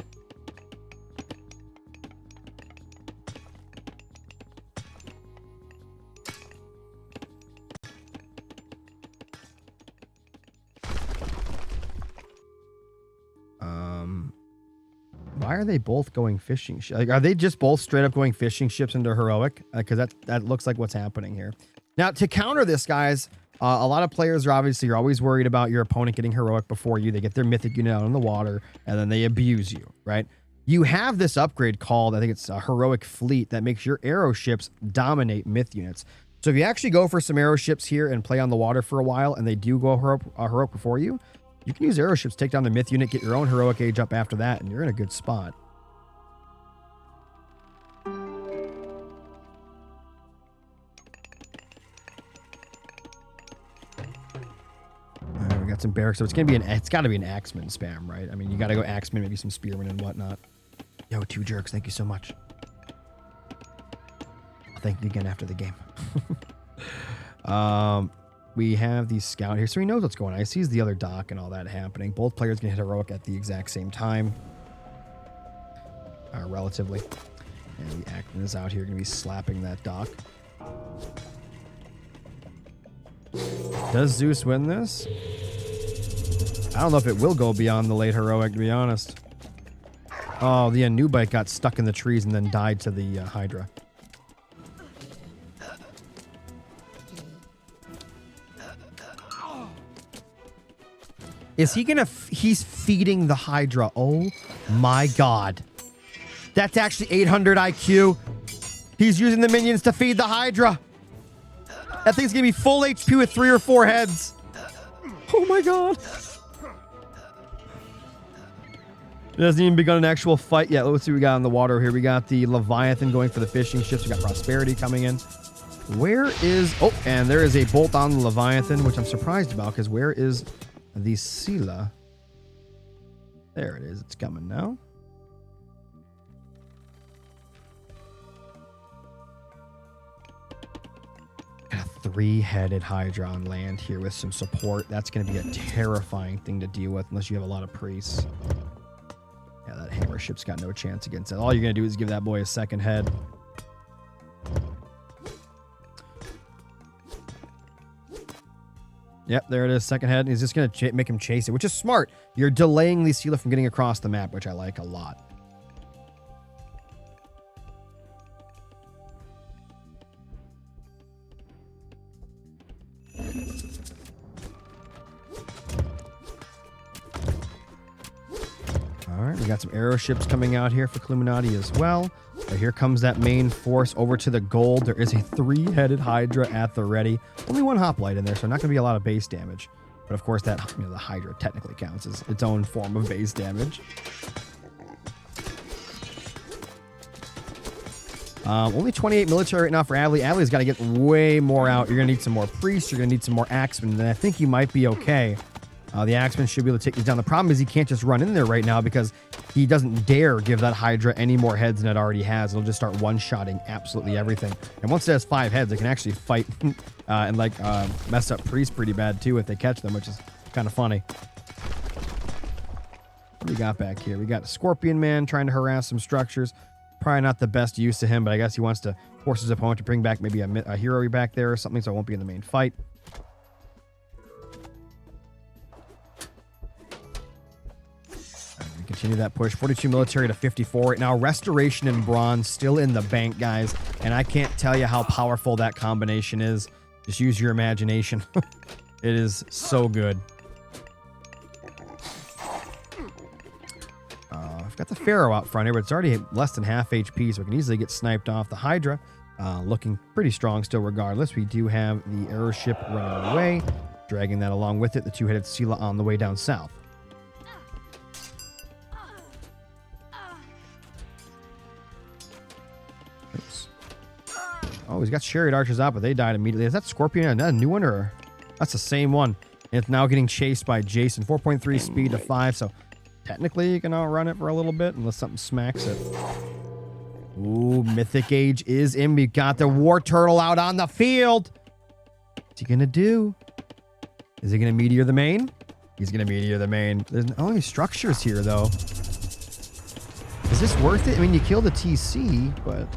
Why are they both going fishing? Like, are they just both straight up going fishing ships into heroic? Because that looks like what's happening here. Now, to counter this, guys, a lot of players are obviously, you're always worried about your opponent getting heroic before you. They get their mythic unit out in the water, and then they abuse you, right? You have this upgrade called, I think it's a heroic fleet, that makes your arrow ships dominate myth units. So if you actually go for some arrow ships here and play on the water for a while, and they do go heroic before you, you can use arrow ships, take down the myth unit, get your own heroic age up after that, and you're in a good spot. We got some barracks, so it's gonna be it's got to be an axeman spam, right? I mean, you got to go axeman, maybe some spearmen and whatnot. Yo, 2 jerks, thank you so much. I'll thank you again after the game. We have the scout here, so he knows what's going on. He sees the other dock and all that happening. Both players can hit heroic at the exact same time, relatively. And the Acton is out here going to be slapping that dock. Does Zeus win this? I don't know if it will go beyond the late heroic, to be honest. Oh, the Anubite got stuck in the trees and then died to the Hydra. Is he gonna... He's feeding the Hydra. Oh my god. That's actually 800 IQ. He's using the minions to feed the Hydra. That thing's gonna be full HP with 3 or 4 heads. Oh my god. It hasn't even begun an actual fight yet. Let's see what we got in the water here. We got the Leviathan going for the fishing ships. We got Prosperity coming in. Where is... Oh, and there is a bolt on the Leviathan, which I'm surprised about, because where is the Scylla? There it is. It's coming now. Got a 3-headed Hydra on land here with some support. That's going to be a terrifying thing to deal with unless you have a lot of priests. Yeah, that hammer ship's got no chance against it. All you're going to do is give that boy a second head. Yep, there it is. Second head. He's just going to make him chase it, which is smart. You're delaying the Scylla from getting across the map, which I like a lot. All right, we got some arrow ships coming out here for Kiluminati as well. But here comes that main force over to the gold. There is a 3-headed Hydra at the ready. Only 1 hoplite in there, so not going to be a lot of base damage. But of course, that the Hydra technically counts as its own form of base damage. Only 28 military right now for Avely. Avely's got to get way more out. You're going to need some more priests. You're going to need some more axemen. And I think he might be okay. The axemen should be able to take these down. The problem is he can't just run in there right now because he doesn't dare give that Hydra any more heads than it already has. It'll just start one-shotting absolutely everything. And once it has 5 heads, it can actually fight and mess up priests pretty bad too if they catch them, which is kind of funny. What do we got back here? We got a Scorpion Man trying to harass some structures. Probably not the best use to him, but I guess he wants to force his opponent to bring back maybe a hero back there or something so it won't be in the main fight. Continue that push. 42 military to 54 right now. Restoration and bronze still in the bank, guys. And I can't tell you how powerful that combination is. Just use your imagination. It is so good. I've got the Pharaoh out front here, but it's already less than half HP, so it can easily get sniped off. The Hydra looking pretty strong still regardless. We do have the arrow ship running away, dragging that along with it. The 2-headed Scylla on the way down south. Oops. Oh, he's got chariot archers out, but they died immediately. Is that Scorpion? Is that a new one, or that's the same one? And it's now getting chased by Jason. 4.3 speed to 5, so technically you can outrun it for a little bit unless something smacks it. Ooh, Mythic Age is in. We got the War Turtle out on the field. What's he gonna do? Is he gonna meteor the main? He's gonna meteor the main. There's only structures here, though. Is this worth it? I mean, you killed the TC, but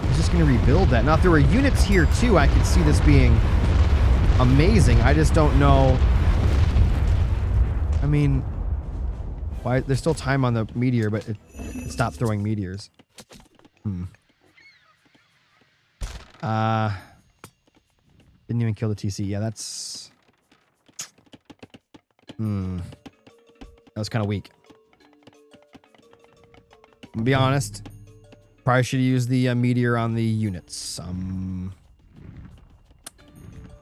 he's just gonna rebuild that. Now, if there were units here too, I could see this being amazing. I just don't know. I mean, why? There's still time on the meteor, but it stopped throwing meteors. Didn't even kill the TC. Yeah, that's... That was kind of weak. To be honest, probably should have used the meteor on the units.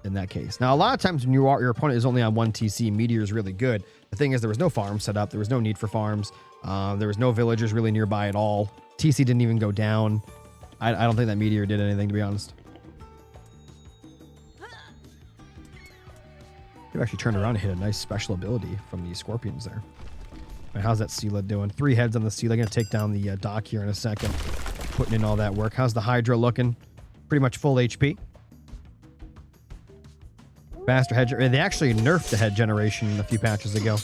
In that case. Now, a lot of times when your opponent is only on 1 TC, meteor is really good. The thing is, there was no farm set up. There was no need for farms. There was no villagers really nearby at all. TC didn't even go down. I don't think that meteor did anything, to be honest. They've actually turned around and hit a nice special ability from the Scorpions there. Right, how's that Scylla doing? 3 heads on the Scylla. Going to take down the dock here in a second. Putting in all that work. How's the Hydra looking? Pretty much full HP. Faster head. They actually nerfed the head generation a few patches ago.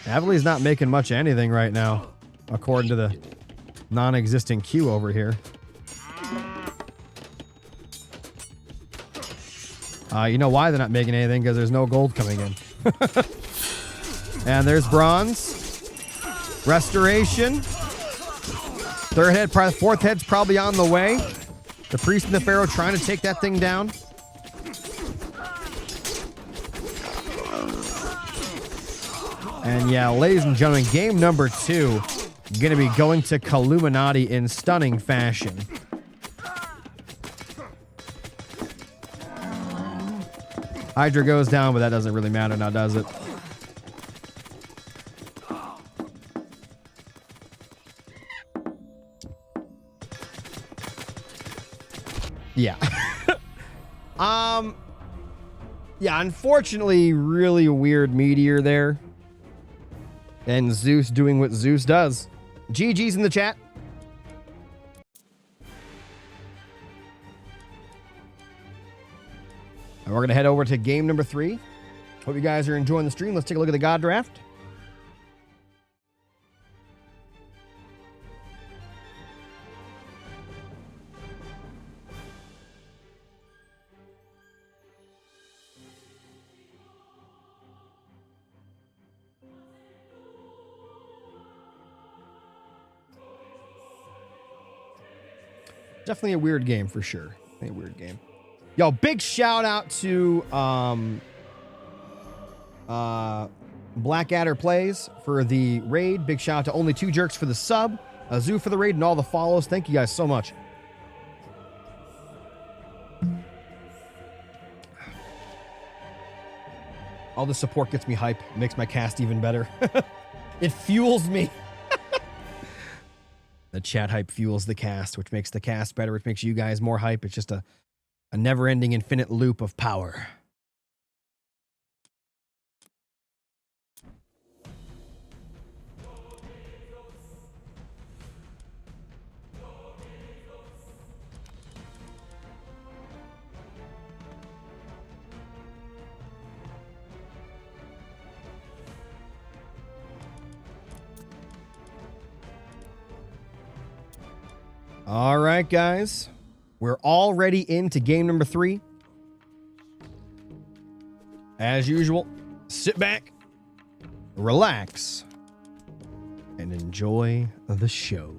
Avely's not making much of anything right now, according to the non-existent queue over here. You know why they're not making anything? Because there's no gold coming in. And there's bronze. Restoration. Third head, probably fourth head's probably on the way. The priest and the pharaoh trying to take that thing down. And yeah, ladies and gentlemen, game number 2 going to be going to Kiluminati in stunning fashion. Hydra goes down, but that doesn't really matter now, does it? Yeah. Yeah, unfortunately, really weird meteor there. And Zeus doing what Zeus does. GG's in the chat. And we're going to head over to game number 3. Hope you guys are enjoying the stream. Let's take a look at the God Draft. Definitely a weird game for sure. A weird game. Yo, big shout out to Blackadder Plays for the raid. Big shout out to Only Two Jerks for the sub. Zoo for the raid and all the follows. Thank you guys so much. All the support gets me hype. Makes my cast even better. It fuels me. The chat hype fuels the cast, which makes the cast better, which makes you guys more hype. It's just a never-ending infinite loop of power. All right, guys. We're already into game number 3. As usual, sit back, relax, and enjoy the show.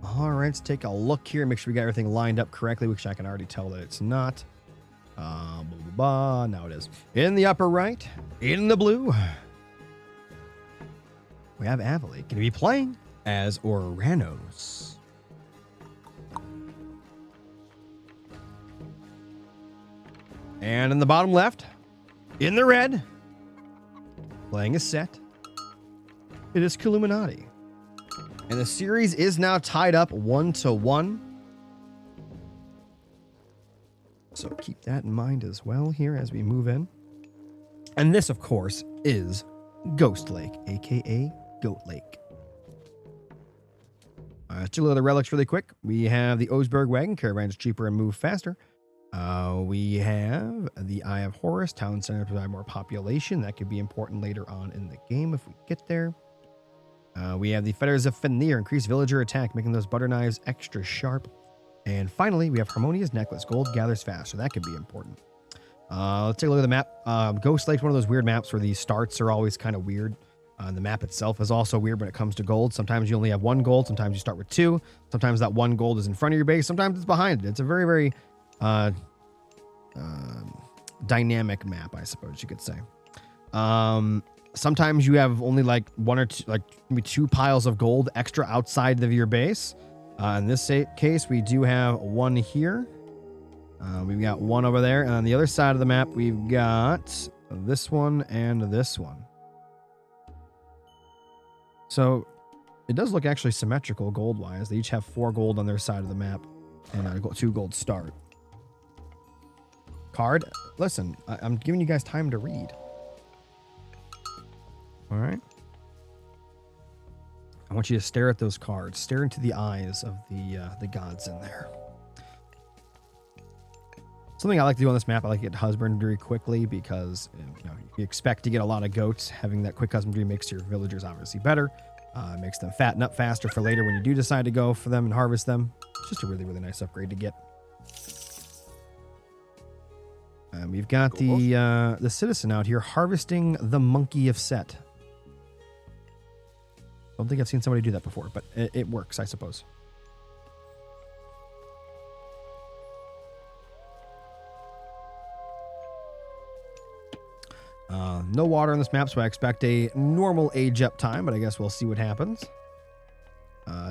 All right, let's take a look here. Make sure we got everything lined up correctly, which I can already tell that it's not. Blah, blah, blah. Now it is. In the upper right, in the blue, we have Avely. Going to be playing as Oranos. And in the bottom left, in the red, playing a set, it is Kiluminati. And the series is now tied up 1-1. So keep that in mind as well here as we move in. And this, of course, is Ghost Lake, a.k.a. Goat Lake. Let's do a little of the relics really quick. We have the Oseberg Wagon. Caravans cheaper and move faster. We have the Eye of Horus. Town center provide more population. That could be important later on in the game if we get there. We have the Fetters of Fenrir. Increase villager attack, making those butter knives extra sharp. And finally, we have Harmonia's Necklace. Gold gathers fast, so that could be important. Let's take a look at the map. Ghost Lake's one of those weird maps where the starts are always kind of weird. The map itself is also weird when it comes to gold. Sometimes you only have 1 gold. Sometimes you start with 2. Sometimes that 1 gold is in front of your base. Sometimes it's behind it. It's a very, very dynamic map, I suppose you could say. Sometimes you have only like 1 or 2, like maybe 2 piles of gold extra outside of your base. In this case, we do have 1 here. We've got 1 over there. And on the other side of the map, we've got this one and this one. So it does look actually symmetrical gold-wise. They each have 4 gold on their side of the map and 2 gold start. Card? Listen, I'm giving you guys time to read. All right. I want you to stare at those cards. Stare into the eyes of the gods in there. Something I like to do on this map, I like to get husbandry quickly because you know, you expect to get a lot of goats. Having that quick husbandry makes your villagers obviously better. Makes them fatten up faster for later when you do decide to go for them and harvest them. It's just a really, really nice upgrade to get. We've got the citizen out here harvesting the monkey of Set. Don't think I've seen somebody do that before, but it works, I suppose. No water on this map, so I expect a normal age up time, but I guess we'll see what happens.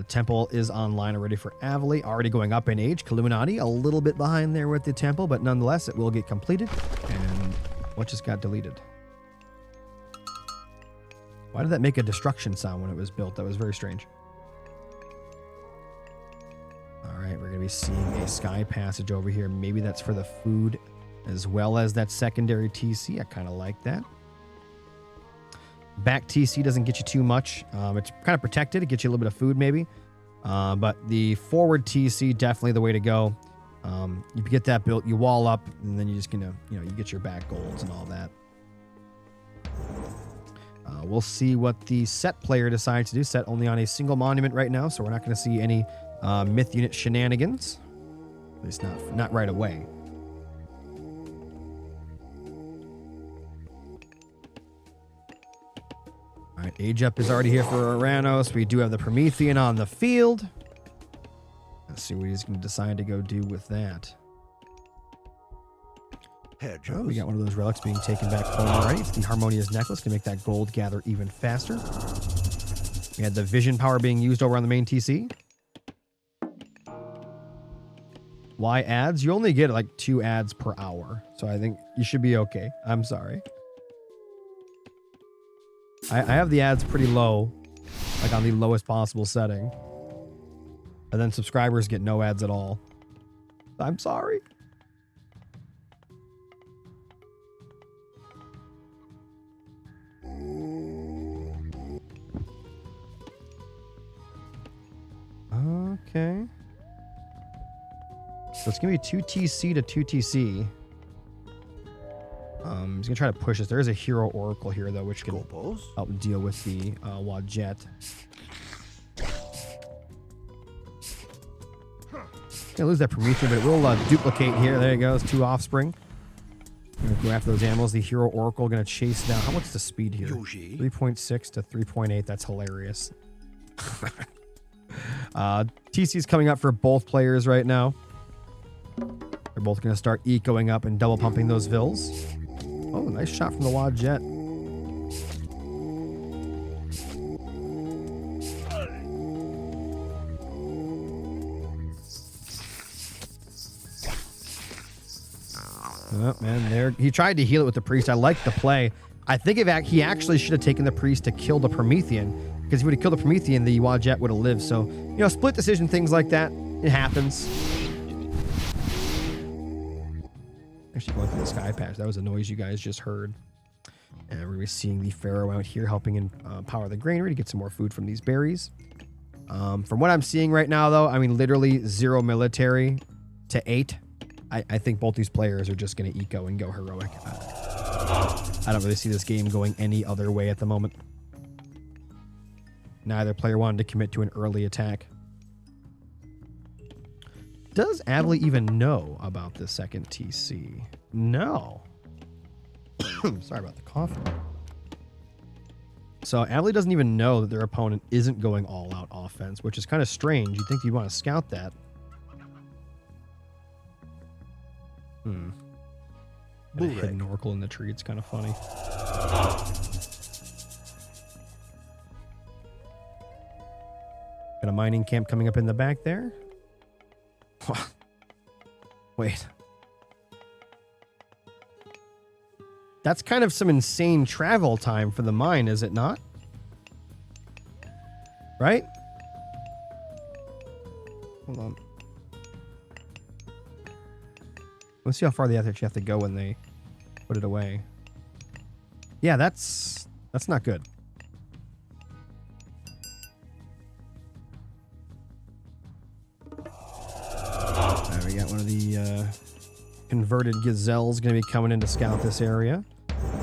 Temple is online already for Avely, already going up in age. Kiluminati, a little bit behind there with the temple, but nonetheless, it will get completed. And what just got deleted? Why did that make a destruction sound when it was built? That was very strange. All right, we're going to be seeing a sky passage over here. Maybe that's for the food as well as that secondary TC. I kind of like that. Back TC doesn't get you too much. It's kind of protected. It gets you a little bit of food maybe. But the forward TC, definitely the way to go. You get that built, you wall up, and then you're just gonna, you get your back golds and all that. We'll see what the Set player decides to do. Set only on a single monument right now, so we're not going to see any myth unit shenanigans. At least not right away. All right, age up is already here for Aranos. We do have the Promethean on the field. Let's see what he's going to decide to go do with that. Oh, we got one of those relics being taken back home already. It's the Harmonious Necklace to make that gold gather even faster. We had the Vision Power being used over on the main TC. Why ads? You only get like 2 ads per hour. So I think you should be okay. I'm sorry. I have the ads pretty low, like on the lowest possible setting. And then subscribers get no ads at all. I'm sorry. Okay. So it's going to be 2 TC to 2 TC. He's going to try to push us. There is a Hero Oracle here, though, which can help deal with the Wadjet. Gonna lose that Promethean, but it will duplicate here. There it goes. 2 offspring. Gonna go after those animals. The Hero Oracle gonna chase down. How much's the speed here? 3.6 to 3.8. That's hilarious. TC is coming up for both players right now. They're both gonna start ecoing up and double pumping those vills. Oh, nice shot from the Wadjet. Oh, man, there he tried to heal it with the priest. I like the play. I think if he actually should have taken the priest to kill the Promethean, because if he would have killed the Promethean, the Wadjet would have lived. So, split decision, things like that. It happens. Actually going through the sky patch. That was a noise you guys just heard. And we're going to be seeing the Pharaoh out here helping in power the granary to get some more food from these berries. From what I'm seeing right now, though, I mean, literally 0 military to 8. I think both these players are just going to eco and go heroic. I don't really see this game going any other way at the moment. Neither player wanted to commit to an early attack. Does Avely even know about the second TC? No. Sorry about the cough. So Avely doesn't even know that their opponent isn't going all out offense, which is kind of strange. You'd think you'd want to scout that. A hidden oracle in the tree. It's kind of funny. Got a mining camp coming up in the back there. Wait. That's kind of some insane travel time for the mine, is it not? Right? Hold on. Let's see how far they actually have to go when they put it away. Yeah, that's not good. We got one of the converted gazelles going to be coming in to scout this area.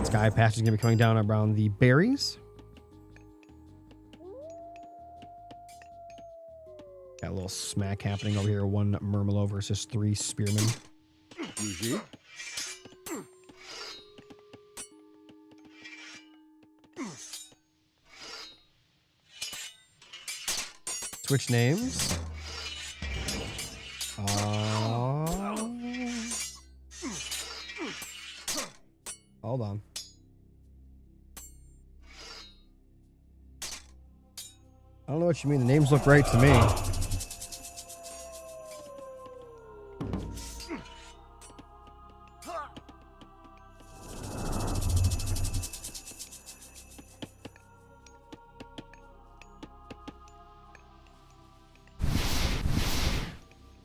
Sky Patch is going to be coming down around the berries. Got a little smack happening over here. 1 Murmillo versus 3 Spearmen. Switch names. Hold on. I don't know what you mean. The names look right to me.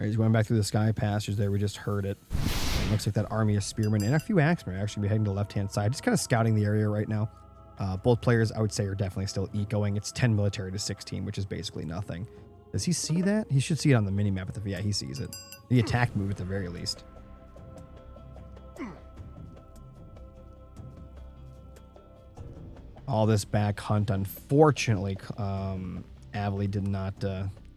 He's going back through the sky pastures there. We just heard it. It looks like that army of spearmen and a few axemen are actually heading to the left-hand side. Just kind of scouting the area right now. Both players, I would say, are definitely still ecoing. It's 10 military to 16, which is basically nothing. Does he see that? He should see it on the mini-map. Yeah, he sees it. The attack move at the very least. All this back hunt, unfortunately, Avely did not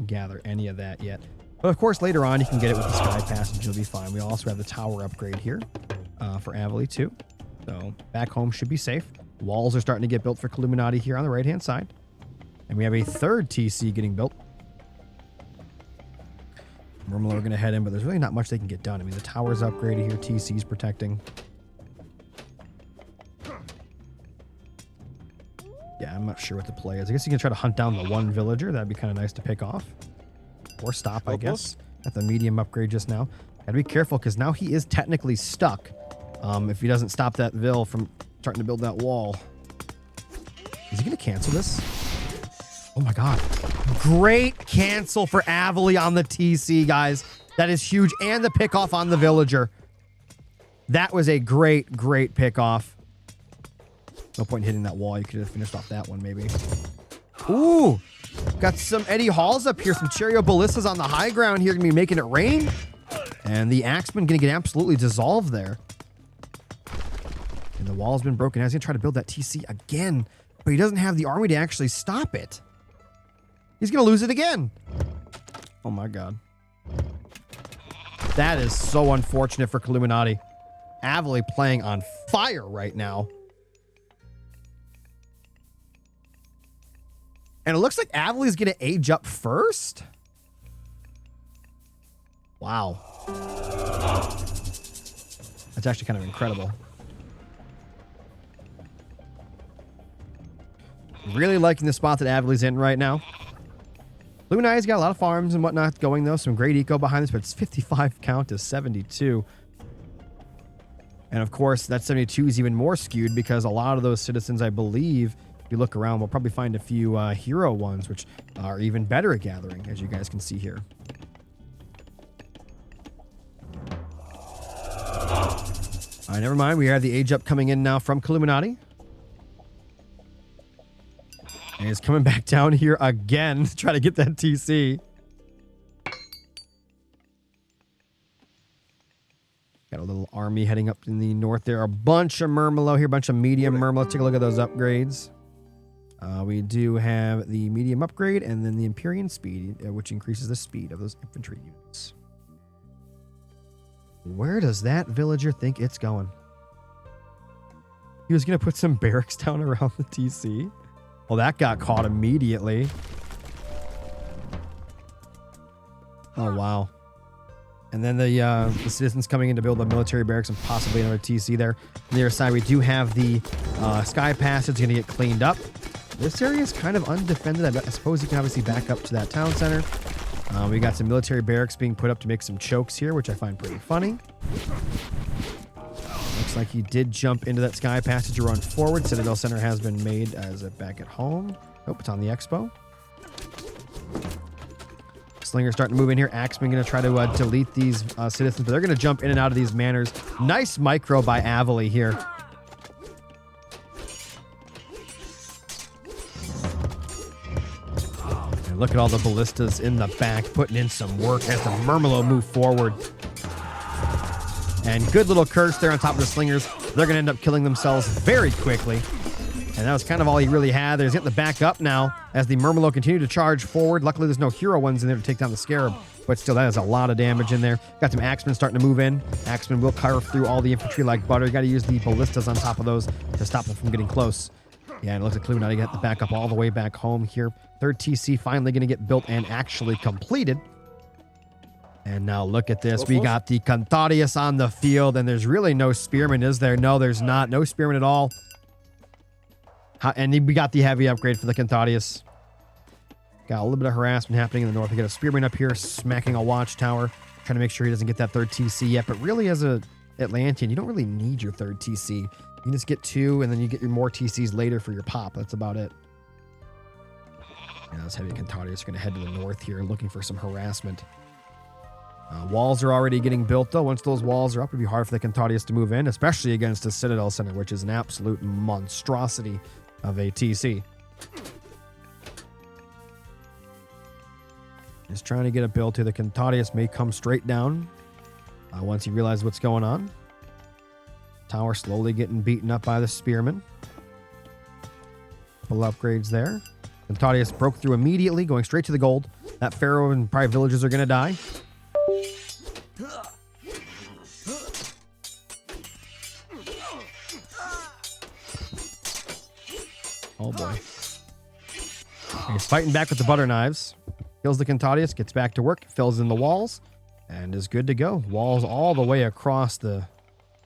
gather any of that yet. But of course, later on, you can get it with the Sky Passage. You'll be fine. We also have the tower upgrade here for Avely, too. So back home should be safe. Walls are starting to get built for Kiluminati here on the right-hand side. And we have a 3rd TC getting built. Murmillo are going to head in, but there's really not much they can get done. I mean, the tower's upgraded here. TC's protecting. Yeah, I'm not sure what the play is. I guess you can try to hunt down the 1 villager. That'd be kind of nice to pick off. Or stop, I guess, at the medium upgrade just now. Gotta be careful, because now he is technically stuck. If he doesn't stop that Vil from starting to build that wall. Is he going to cancel this? Oh my god. Great cancel for Avely on the TC, guys. That is huge. And the pick off on the villager. That was a great, great pick off. No point in hitting that wall. You could have finished off that one, maybe. Ooh. Got some Eddie Halls up here. Some Cheerio Ballistas on the high ground here. Going to be making it rain. And the Axeman going to get absolutely dissolved there. And the wall's been broken. Now he's going to try to build that TC again. But he doesn't have the army to actually stop it. He's going to lose it again. Oh my god. That is so unfortunate for Kiluminati. Avely playing on fire right now. And it looks like Avely is going to age up first. Wow. That's actually kind of incredible. Really liking the spot that Avely's in right now. Kiluminati's got a lot of farms and whatnot going, though. Some great eco behind this, but it's 55 count to 72. And, of course, that 72 is even more skewed because a lot of those citizens, I believe, if you look around, we'll probably find a few hero ones, which are even better at gathering, as you guys can see here. All right, never mind. We have the age up coming in now from Kiluminati. And he's coming back down here again to try to get that TC. Got a little army heading up in the north there. A bunch of Murmillo here, a bunch of medium Murmillo. Let's take a look at those upgrades. We do have the medium upgrade and then the Empyrean speed, which increases the speed of those infantry units. Where does that villager think it's going? He was going to put some barracks down around the TC. Well, that got caught immediately. Oh, wow. And then the citizens coming in to build a military barracks and possibly another TC there. On the other side, we do have the Sky Passage going to get cleaned up. This area is kind of undefended. I suppose you can obviously back up to that town center. We got some military barracks being put up to make some chokes here, which I find pretty funny. Looks like he did jump into that Sky Passage to run forward. Citadel Center has been made as a back at home. Oh, it's on the Expo. Slinger starting to move in here. Axeman going to try to delete these citizens, but they're going to jump in and out of these manors. Nice micro by Avely here. And look at all the ballistas in the back, putting in some work as the Murmillo move forward. And good little curse there on top of the slingers. They're going to end up killing themselves very quickly. And that was kind of all he really had. There's getting the back up now as the Murmillo continue to charge forward. Luckily, there's no hero ones in there to take down the Scarab. But still, that is a lot of damage in there. Got some Axemen starting to move in. Axemen will carve through all the infantry like butter. You got to use the ballistas on top of those to stop them from getting close. Yeah, and it looks like Kiluminati got the back up all the way back home here. Third TC finally going to get built and actually completed. And now look at this. We got the Cantarius on the field, and there's really no Spearman, is there? No, there's not. No Spearman at all. And we got the heavy upgrade for the Cantarius. Got a little bit of harassment happening in the north. We got a Spearman up here smacking a watchtower, trying to make sure he doesn't get that third TC yet. But really, as a Atlantean, you don't really need your third TC. You can just get 2, and then you get your more TCs later for your pop. That's about it. Yeah, those heavy Cantarius are going to head to the north here, looking for some harassment. Walls are already getting built, though. Once those walls are up, it'd be hard for the Cantarius to move in, especially against the Citadel Center, which is an absolute monstrosity of a TC. Just trying to get it built here. The Cantarius may come straight down once he realizes what's going on. Tower slowly getting beaten up by the Spearmen. Couple upgrades there. Cantarius broke through immediately, going straight to the gold. That Pharaoh and probably villagers are going to die. Oh boy. He's fighting back with the butter knives. Kills the Cantarius, gets back to work, fills in the walls, and is good to go. Walls all the way across the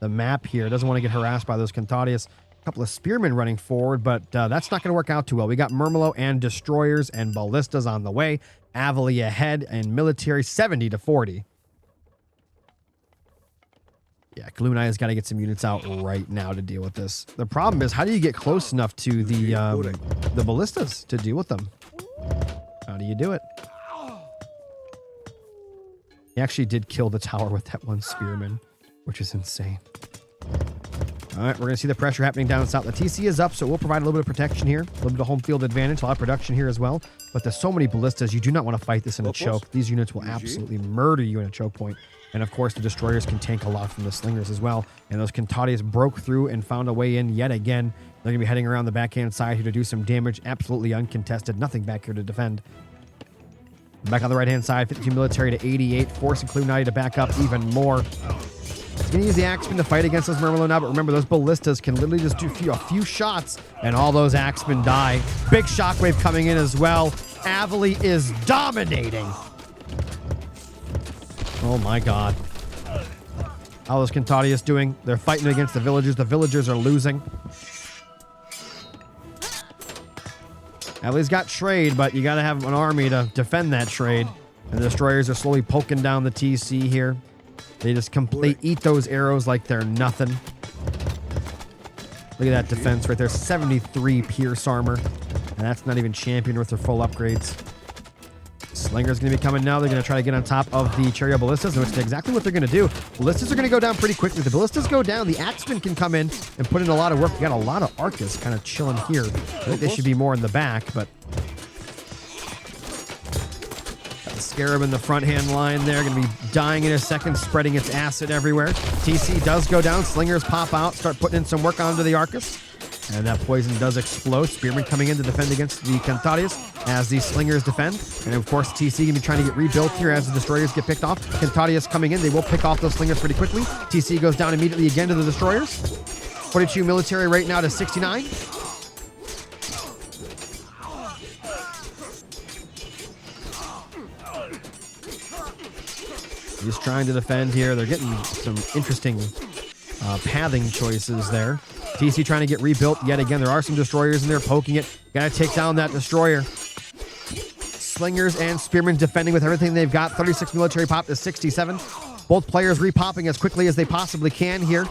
map here. Doesn't want to get harassed by those Cantarius. A couple of Spearmen running forward, but that's not going to work out too well. We got Murmillo and Destroyers and Ballistas on the way. Avely ahead and military 70-40. Yeah, Kiluminati's got to get some units out right now to deal with this. The problem is, how do you get close enough to the Ballistas to deal with them? How do you do it? He actually did kill the tower with that one Spearman, which is insane. All right, we're going to see the pressure happening down south. The TC is up, so it will provide a little bit of protection here. A little bit of home field advantage, a lot of production here as well. But there's so many ballistas, you do not want to fight this in a choke. These units will absolutely murder you in a choke point. And of course, the Destroyers can tank a lot from the Slingers as well. And those Cantarius broke through and found a way in yet again. They're going to be heading around the backhand side here to do some damage. Absolutely uncontested. Nothing back here to defend. Back on the right-hand side, 52 military to 88, forcing Kiluminati to back up even more. He's going to use the Axemen to fight against those Murmillo now, but remember, those Ballistas can literally just do a few shots, and all those Axemen die. Big shockwave coming in as well. Avely is dominating. Oh my god. How those Cantarius doing? They're fighting against the villagers. The villagers are losing. Avely's got trade, but you got to have an army to defend that trade. And the Destroyers are slowly poking down the TC here. They just eat those arrows like they're nothing. Look at that defense right there. 73 pierce armor. And that's not even champion with their full upgrades. Slinger's going to be coming now. They're going to try to get on top of the Chariot Ballistas, which is exactly what they're going to do. Ballistas are going to go down pretty quickly. The Ballistas go down. The Axemen can come in and put in a lot of work. We got a lot of Arcus kind of chilling here. I think they should be more in the back, but... Got the Scarab in the front-hand line there. Going to be dying in a second, spreading its acid everywhere. TC does go down. Slingers pop out, start putting in some work onto the Arcus. And that poison does explode. Spearman coming in to defend against the Cantarius as the Slingers defend. And of course, TC going to be trying to get rebuilt here as the Destroyers get picked off. Cantarius coming in. They will pick off those Slingers pretty quickly. TC goes down immediately again to the Destroyers. 42 military right now to 69. He's trying to defend here. They're getting some interesting pathing choices there. TC trying to get rebuilt yet again. There are some Destroyers in there poking it. Gotta take down that Destroyer. Slingers and Spearmen defending with everything they've got. 36 military pop to 67. Both players repopping as quickly as they possibly can here.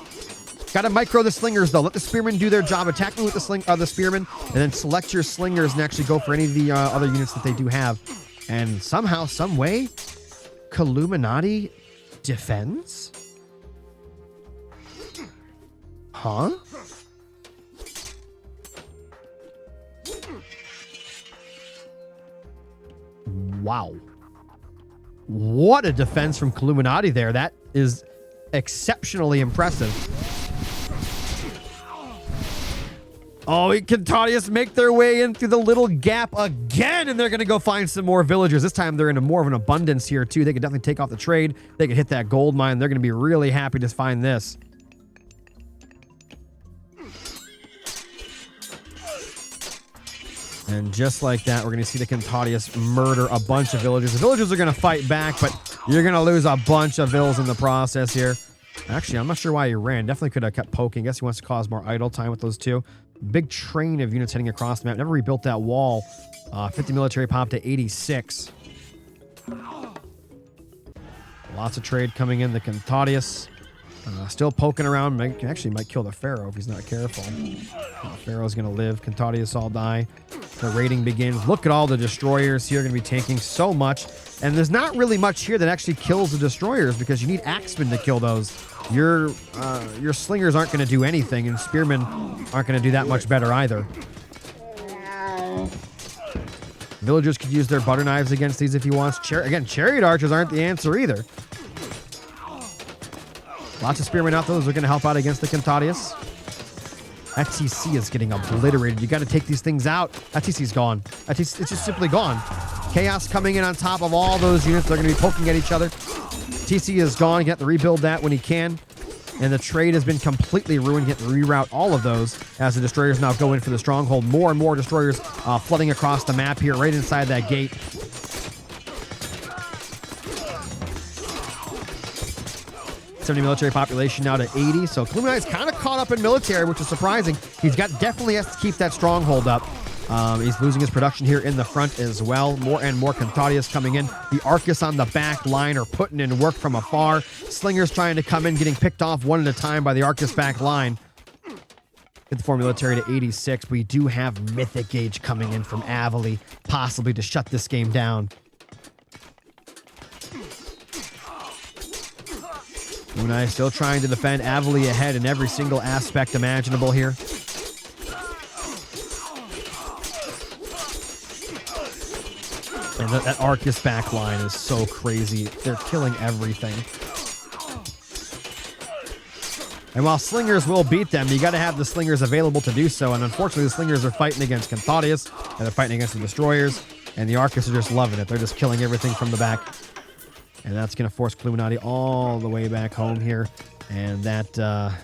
Gotta micro the Slingers though. Let the Spearmen do their job. Attacking with the Spearmen, and then select your Slingers and actually go for any of the other units that they do have. And somehow, some way, Kiluminati defends? Huh? Wow. What a defense from Kiluminati there. That is exceptionally impressive. Oh, Cantadius make their way in through the little gap again, and they're going to go find some more villagers. This time they're into more of an abundance here, too. They could definitely take off the trade. They could hit that gold mine. They're going to be really happy to find this. And just like that, we're going to see the Cantadius murder a bunch of villagers. The villagers are going to fight back, but you're going to lose a bunch of vills in the process here. Actually, I'm not sure why he ran. Definitely could have kept poking. Guess he wants to cause more idle time with those two. Big train of units heading across the map. Never rebuilt that wall. 50 military pop to 86. Lots of trade coming in. The Cantadius still poking around. Actually might kill the Pharaoh if he's not careful. Pharaoh's going to live. Cantadius all die. The raiding begins. Look at all the destroyers here. Going to be tanking so much. And there's not really much here that actually kills the destroyers because you need axemen to kill those. Your slingers aren't going to do anything, and spearmen aren't going to do that much better either. Villagers could use their butter knives against these if he wants. Again, chariot archers aren't the answer either. Lots of spearmen out. Those are going to help out against the Cantadius. That TC is getting obliterated. You got to take these things out. That TC's gone. It's just simply gone. Chaos coming in on top of all those units. They're going to be poking at each other. TC is gone. You have to rebuild that when he can. And the trade has been completely ruined. You have to reroute all of those as the destroyers now go in for the stronghold. More and more destroyers flooding across the map here, right inside that gate. Military population now to 80. So Kiluminati's kind of caught up in military, which is surprising. Definitely has to keep that stronghold up. He's losing his production here in the front as well. More and more Cantadius coming in. The Arcus on the back line are putting in work from afar. Slingers trying to come in, getting picked off one at a time by the Arcus back line. Get the 4 military to 86. We do have Mythic Gauge coming in from Avely, possibly to shut this game down. Kiluminati still trying to defend. Avely ahead in every single aspect imaginable here. And that Arcus back line is so crazy. They're killing everything. And while slingers will beat them, you got to have the slingers available to do so. And unfortunately, the slingers are fighting against Cantadius, and they're fighting against the destroyers. And the Arcus are just loving it. They're just killing everything from the back. And that's going to force Kiluminati all the way back home here. And that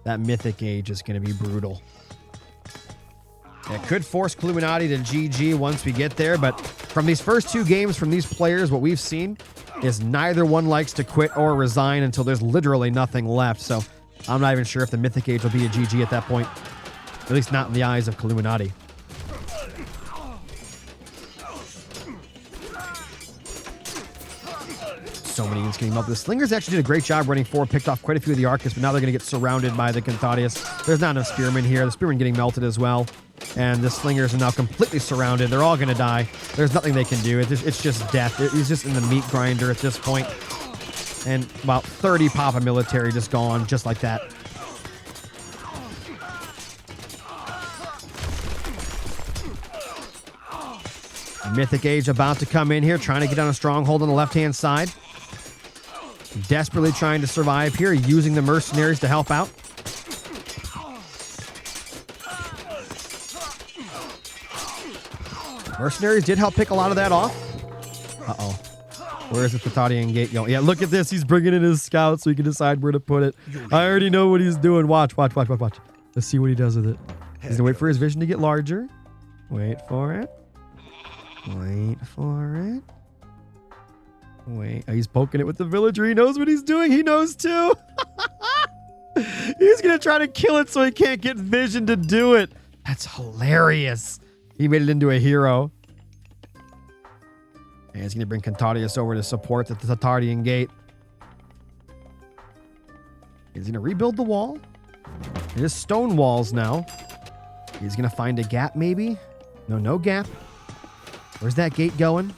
Mythic Age is going to be brutal. It could force Kiluminati to GG once we get there. But from these first two games from these players, what we've seen is neither one likes to quit or resign until there's literally nothing left. So I'm not even sure if the Mythic Age will be a GG at that point. At least not in the eyes of Kiluminati. So many units getting up. The slingers actually did a great job running forward, picked off quite a few of the Arcus, but now they're going to get surrounded by the Cantadius. There's not enough spearmen here. The spearmen getting melted as well. And the slingers are now completely surrounded. They're all going to die. There's nothing they can do. It's just death. He's just in the meat grinder at this point. And about 30 Papa military just gone, just like that. Mythic Age about to come in here, trying to get on a stronghold on the left-hand side. Desperately trying to survive here, using the mercenaries to help out. Mercenaries did help pick a lot of that off. Uh-oh. Where's the Cantadian gate going? Yeah, look at this. He's bringing in his scouts so he can decide where to put it. I already know what he's doing. Watch. Let's see what he does with it. He's going to wait for his vision to get larger. Wait for it. Wait for it. Wait. Oh, he's poking it with the villager. He knows what he's doing. He knows too. He's going to try to kill it so he can't get vision to do it. That's hilarious. He made it into a hero. And he's going to bring Cantadius over to support the Tartarian gate. He's going to rebuild the wall. It is stone walls now. He's going to find a gap maybe. No gap. Where's that gate going?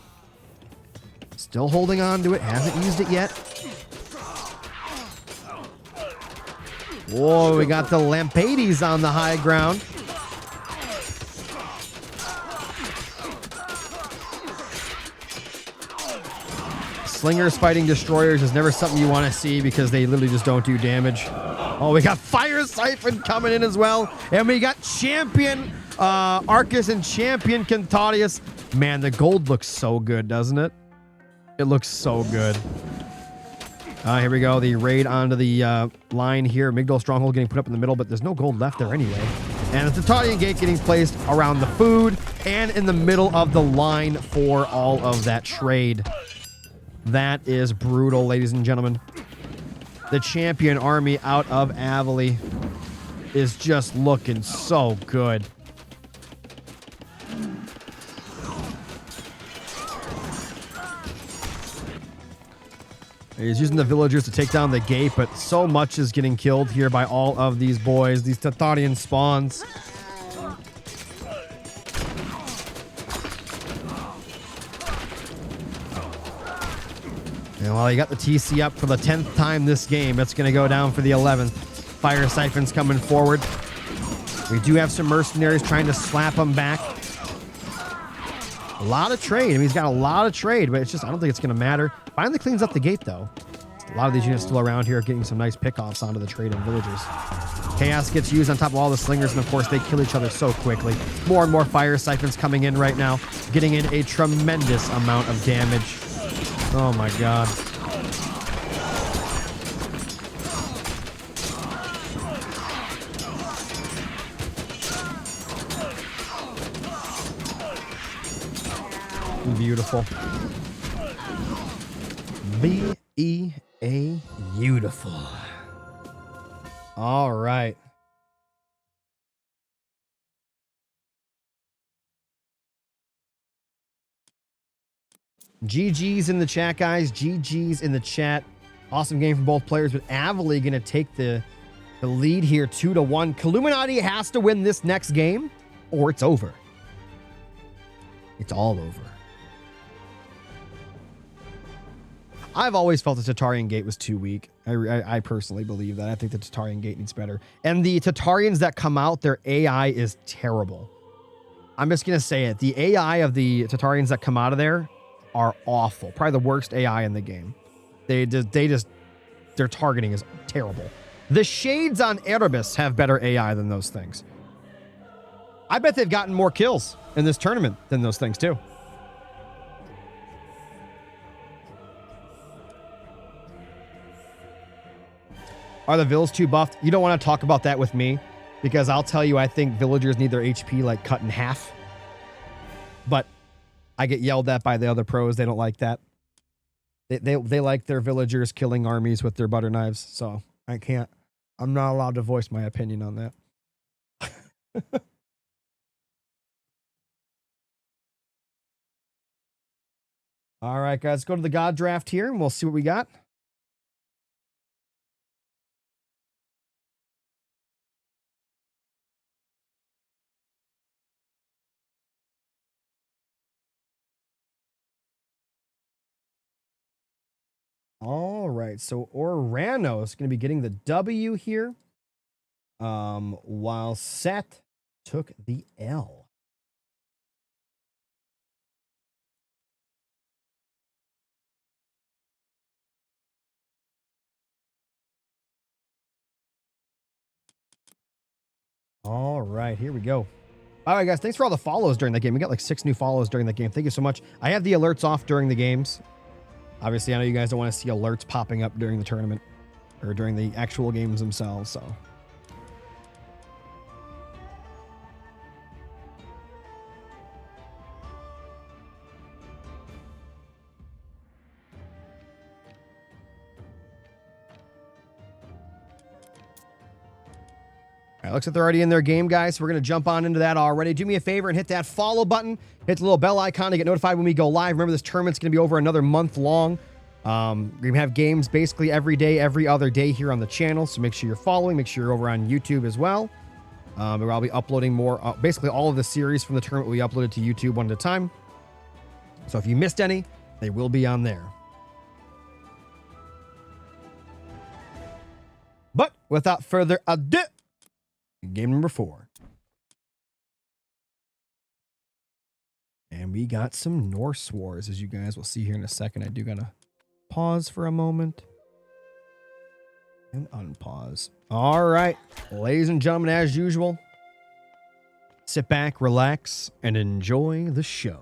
Still holding on to it. Hasn't used it yet. Whoa, we got the Lampades on the high ground. Slingers fighting destroyers is never something you want to see because they literally just don't do damage. Oh, we got Fire Siphon coming in as well. And we got Champion Arcus and Champion Cantarius. Man, the gold looks so good, doesn't it? It looks so good. Here we go. The raid onto the line here. Migdol Stronghold getting put up in the middle, but there's no gold left there anyway. And the Tatarian Gate getting placed around the food and in the middle of the line for all of that trade. That is brutal, ladies and gentlemen. The champion army out of Avely is just looking so good. He's using the villagers to take down the gate, but so much is getting killed here by all of these boys, these Tatarian spawns. And while you got the TC up for the 10th time this game, it's going to go down for the 11th. Fire Siphon's coming forward. We do have some mercenaries trying to slap them back. A lot of trade. I mean, he's got a lot of trade, but it's just, I don't think it's going to matter. Finally cleans up the gate, though. A lot of these units still around here getting some nice pickoffs onto the trade and villagers. Chaos gets used on top of all the slingers, and of course, they kill each other so quickly. More and more Fire Siphons coming in right now, getting in a tremendous amount of damage. Oh my god. Beautiful. B-E-A beautiful. All right. GG's in the chat, guys. GG's in the chat. Awesome game from both players, but Avely going to take the lead here 2-1. Kiluminati has to win this next game or it's over. It's all over. I've always felt the Tatarian Gate was too weak. I personally believe that. I think the Tatarian Gate needs better. And the Tatarians that come out, their AI is terrible. I'm just going to say it. The AI of the Tatarians that come out of there are awful. Probably the worst AI in the game. Their targeting is terrible. The Shades on Erebus have better AI than those things. I bet they've gotten more kills in this tournament than those things too. Are the vills too buffed? You don't want to talk about that with me because I'll tell you I think villagers need their HP like cut in half. But I get yelled at by the other pros. They don't like that. They like their villagers killing armies with their butter knives. So I'm not allowed to voice my opinion on that. All right, guys, let's go to the God draft here and we'll see what we got. All right, so Orano is going to be getting the W here, while Seth took the L. All right, here we go. All right, guys, thanks for all the follows during that game. We got like 6 new follows during that game. Thank you so much. I have the alerts off during the games. Obviously, I know you guys don't want to see alerts popping up during the tournament or during the actual games themselves, so. All right, looks like they're already in their game, guys. So we're going to jump on into that already. Do me a favor and hit that follow button. Hit the little bell icon to get notified when we go live. Remember, this tournament's going to be over another month long. We're going to have games basically every day, every other day here on the channel. So make sure you're following. Make sure you're over on YouTube as well. I'll be uploading more. Basically, all of the series from the tournament will be uploaded to YouTube one at a time. So if you missed any, they will be on there. But without further ado, game number 4. And we got some Norse Wars, as you guys will see here in a second. I do gotta pause for a moment. And unpause. All right, ladies and gentlemen, as usual, sit back, relax, and enjoy the show.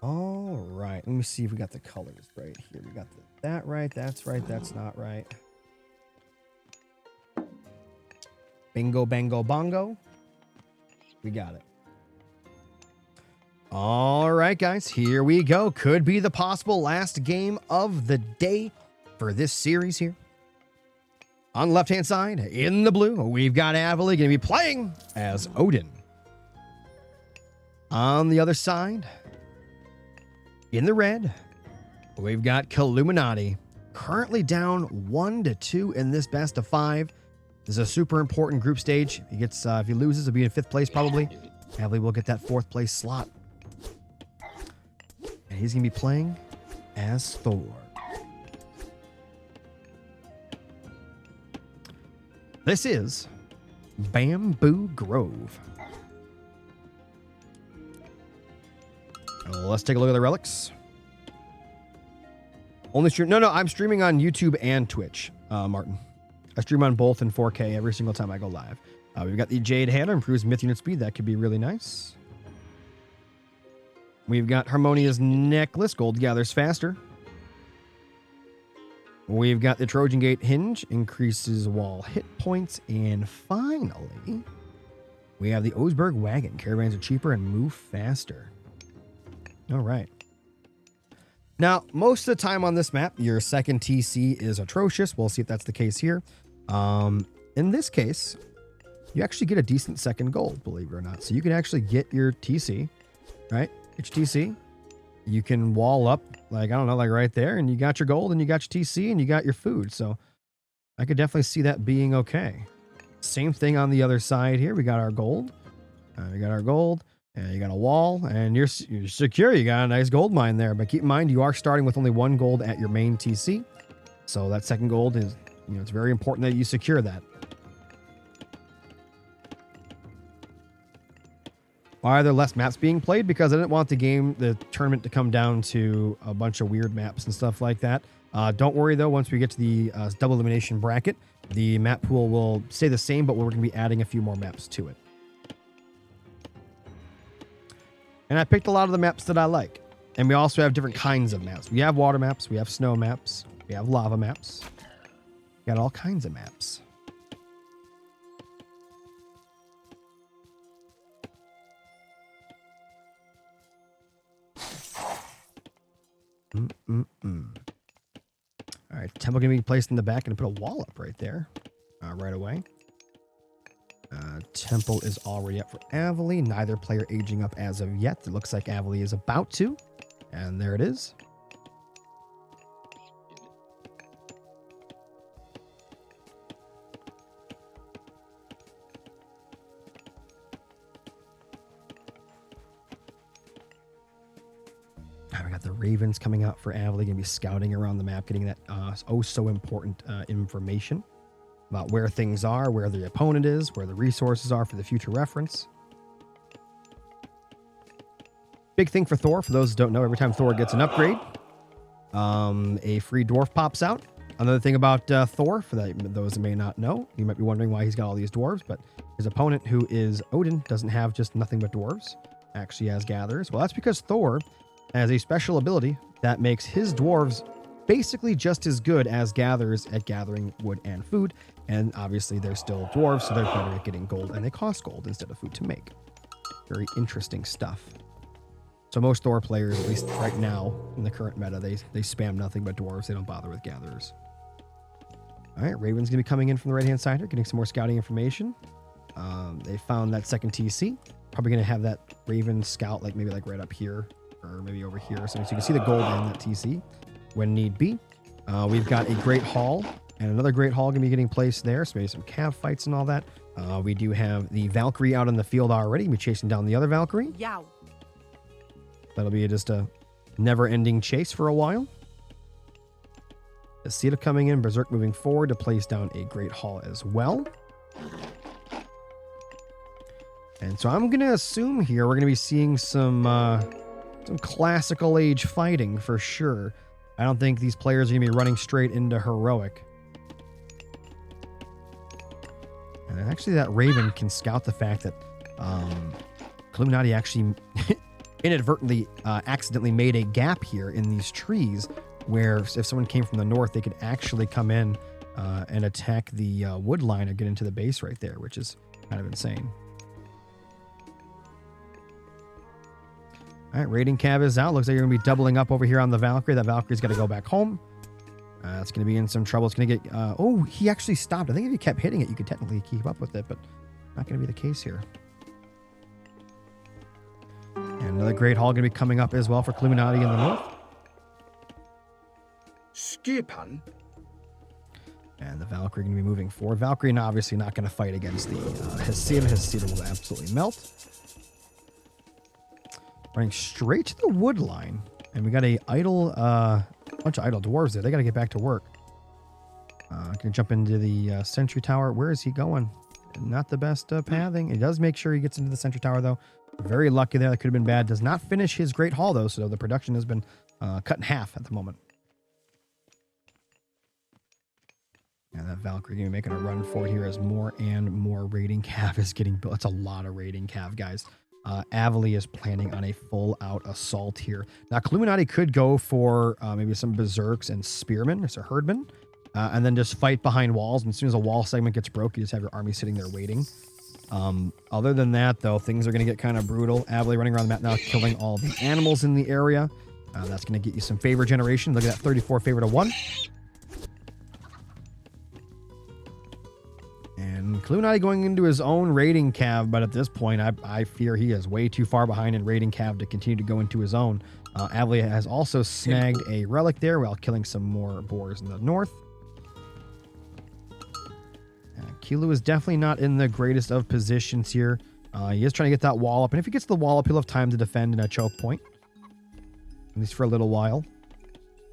All right, let me see if we got the colors right here. We got that right, that's right, that's not right. Bingo, bango, bongo. We got it. All right, guys, here we go. Could be the possible last game of the day for this series here. On the left-hand side, in the blue, we've got Avely going to be playing as Odin. On the other side, in the red, we've got Kiluminati, currently down 1-2 in this best of 5. This is a super important group stage. If he loses, he'll be in 5th place probably. Avely will get that 4th place slot. And he's going to be playing as Thor. This is Bamboo Grove. Let's take a look at the relics. Only stream. No, I'm streaming on YouTube and Twitch, Martin. I stream on both in 4K every single time I go live. We've got the Jade Hammer, improves myth unit speed. That could be really nice. We've got Harmonia's Necklace, gold gathers faster. We've got the Trojan Gate Hinge, increases wall hit points. And finally, we have the Oseberg Wagon. Caravans are cheaper and move faster. All right. Now, most of the time on this map, your second TC is atrocious. We'll see if that's the case here. In this case, you actually get a decent second gold, believe it or not. So you can actually get your TC, right? Get your TC. You can wall up, like, I don't know, like right there, and you got your gold, and you got your TC, and you got your food. So I could definitely see that being okay. Same thing on the other side here. We got our gold. We got our gold. And you got a wall, and you're secure. You got a nice gold mine there. But keep in mind, you are starting with only 1 gold at your main TC. So that second gold is, it's very important that you secure that. Why are there less maps being played? Because I didn't want the tournament to come down to a bunch of weird maps and stuff like that. Don't worry, though. Once we get to the double elimination bracket, the map pool will stay the same, but we're going to be adding a few more maps to it. And I picked a lot of the maps that I like. And we also have different kinds of maps. We have water maps. We have snow maps. We have lava maps. We got all kinds of maps. All right, temple going to be placed in the back and put a wall up right there right away. Temple is already up for Avely. Neither player aging up as of yet. It looks like Avely is about to. And there it is. We got the Ravens coming out for Avely. Going to be scouting around the map, getting that so important information about where things are, where the opponent is, where the resources are for the future reference. Big thing for Thor, for those who don't know, every time Thor gets an upgrade, a free dwarf pops out. Another thing about Thor, for those who may not know, you might be wondering why he's got all these dwarves, but his opponent, who is Odin, doesn't have just nothing but dwarves, actually has gatherers. Well, that's because Thor has a special ability that makes his dwarves basically just as good as gatherers at gathering wood and food. And obviously they're still dwarves, so they're better at getting gold, and they cost gold instead of food to make. Very interesting stuff. So most Thor players, at least right now in the current meta, they spam nothing but dwarves. They don't bother with gatherers. All right, Raven's going to be coming in from the right-hand side here, getting some more scouting information. They found that second TC. Probably going to have that Raven scout maybe right up here, or maybe over here or something. So you can see the gold and that TC when need be. We've got a Great Hall and another Great Hall going to be getting placed there. So maybe some cav fights and all that. We do have the Valkyrie out in the field already. We're chasing down the other Valkyrie. Yow. That'll be just a never-ending chase for a while. The Sita coming in, Berserk moving forward to place down a Great Hall as well. And so I'm going to assume here we're going to be seeing some classical age fighting for sure. I don't think these players are going to be running straight into heroic. And actually that Raven can scout the fact that Kiluminati actually inadvertently accidentally made a gap here in these trees where if someone came from the north, they could actually come in and attack the wood line or get into the base right there, which is kind of insane. All right, raiding cav is out. Looks like you're going to be doubling up over here on the Valkyrie. That Valkyrie's got to go back home. It's going to be in some trouble. It's going to get... oh, he actually stopped. I think if you kept hitting it, you could technically keep up with it, but not going to be the case here. And another Great Hall going to be coming up as well for Kiluminati in the north. Skipan. And the Valkyrie going to be moving forward. Valkyrie obviously not going to fight against the Hesida. Hesida will absolutely melt. Running straight to the wood line. And we got a idle, bunch of idle dwarves there. They got to get back to work. Gonna jump into the sentry tower. Where is he going? Not the best pathing. He does make sure he gets into the sentry tower, though. Very lucky there. That could have been bad. Does not finish his Great Hall, though, so the production has been cut in half at the moment. And that Valkyrie going to be making a run for it here as more and more raiding cav is getting built. It's a lot of raiding cav, guys. Avely is planning on a full-out assault here. Now, Kiluminati could go for maybe some berserks and spearmen, or so herdmen, and then just fight behind walls. And as soon as a wall segment gets broke, you just have your army sitting there waiting. Other than that, though, things are going to get kind of brutal. Avely running around the map now, killing all the animals in the area. That's going to get you some favor generation. Look at that, 34 favor to 1. And Kiluminati going into his own raiding cav, but at this point, I fear he is way too far behind in raiding cav to continue to go into his own. Avely has also snagged a relic there while killing some more boars in the north. Kilu is definitely not in the greatest of positions here. He is trying to get that wall up, and if he gets the wall up, he'll have time to defend in a choke point. At least for a little while.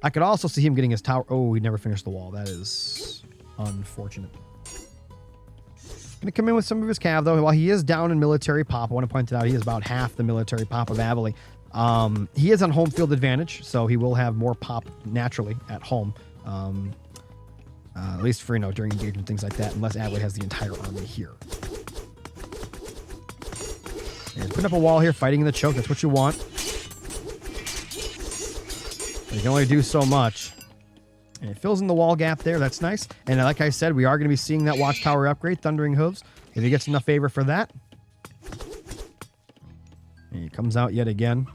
I could also see him getting his tower. Oh, he never finished the wall. That is unfortunate. Going to come in with some of his cav, though. While he is down in military pop, I want to point it out, he is about half the military pop of Avely. He is on home field advantage, so he will have more pop naturally at home. At least for, during engagement, things like that, unless Avely has the entire army here. He's putting up a wall here, fighting in the choke. That's what you want. But you can only do so much. And it fills in the wall gap there. That's nice. And like I said, we are going to be seeing that watchtower upgrade, Thundering Hooves. If he gets enough favor for that. And he comes out yet again.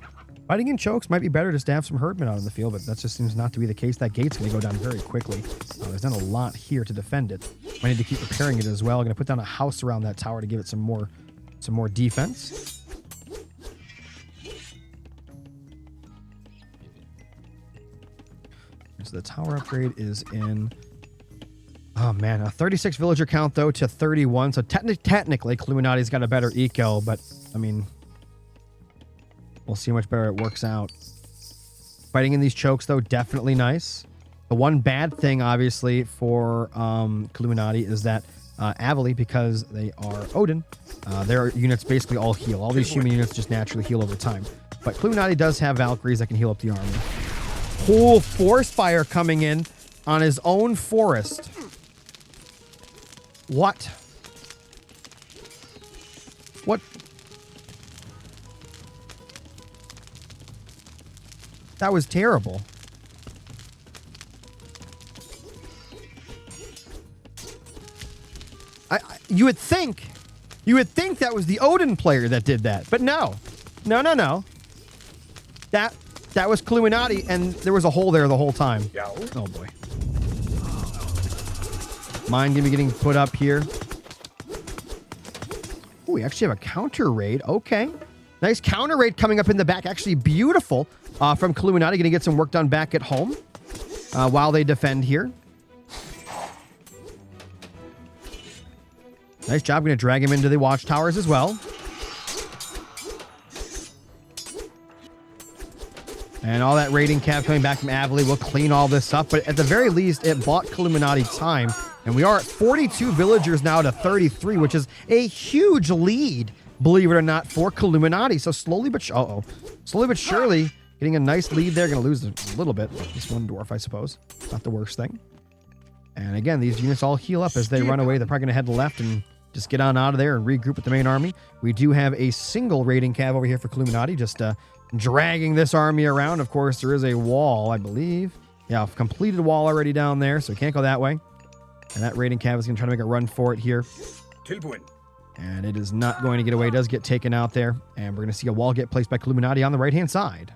Fighting in chokes might be better just to have some herdmen out in the field, but that just seems not to be the case. That gate's going to go down very quickly. There's not a lot here to defend it. I need to keep repairing it as well. I'm going to put down a house around that tower to give it some more defense. So the tower upgrade is in... Oh, man. A 36 villager count, though, to 31. So technically, Kiluminati's got a better eco, but, I mean... We'll see how much better it works out. Fighting in these chokes, though, definitely nice. The one bad thing, obviously, for Kiluminati is that Avely, because they are Odin, their units basically all heal. All these human units just naturally heal over time. But Kiluminati does have Valkyries that can heal up the army. Whole forest fire coming in on his own forest. What? What? That was terrible. You would think that was the Odin player that did that, but no. No. That was Kiluminati, and there was a hole there the whole time. Oh boy. Mine gonna be getting put up here. Oh, we actually have a counter raid. Okay. Nice counter raid coming up in the back. Actually beautiful from Kiluminati. Gonna get some work done back at home while they defend here. Nice job. Gonna drag him into the watchtowers as well. And all that raiding cav coming back from Avely will clean all this up. But at the very least, it bought Kiluminati time. And we are at 42 villagers now to 33, which is a huge lead believe it or not, for Kiluminati. So slowly but surely getting a nice lead there. Going to lose a little bit. Just one dwarf, I suppose. Not the worst thing. And again, these units all heal up as they run away. They're probably going to head left and just get on out of there and regroup with the main army. We do have a single raiding cav over here for Kiluminati, just dragging this army around. Of course, there is a wall, I believe. Yeah, I've completed a wall already down there, so we can't go that way. And that raiding cav is going to try to make a run for it here. And it is not going to get away. It does get taken out there. And we're going to see a wall get placed by Kiluminati on the right-hand side.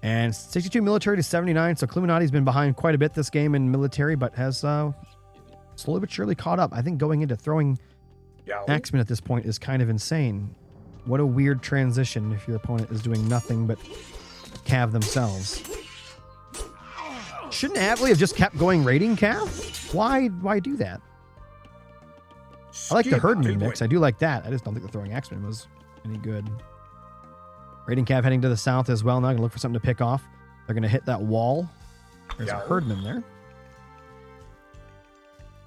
And 62 military to 79. So Kiluminati's been behind quite a bit this game in military, but has slowly but surely caught up. I think going into throwing axemen at this point is kind of insane. What a weird transition if your opponent is doing nothing but cav themselves. Shouldn't Avely have just kept going raiding cav? Why do that? I like the herdman mix. I do like that. I just don't think the throwing axemen was any good. Raiding cav heading to the south as well. Now going to look for something to pick off. They're going to hit that wall. There's a herdman there.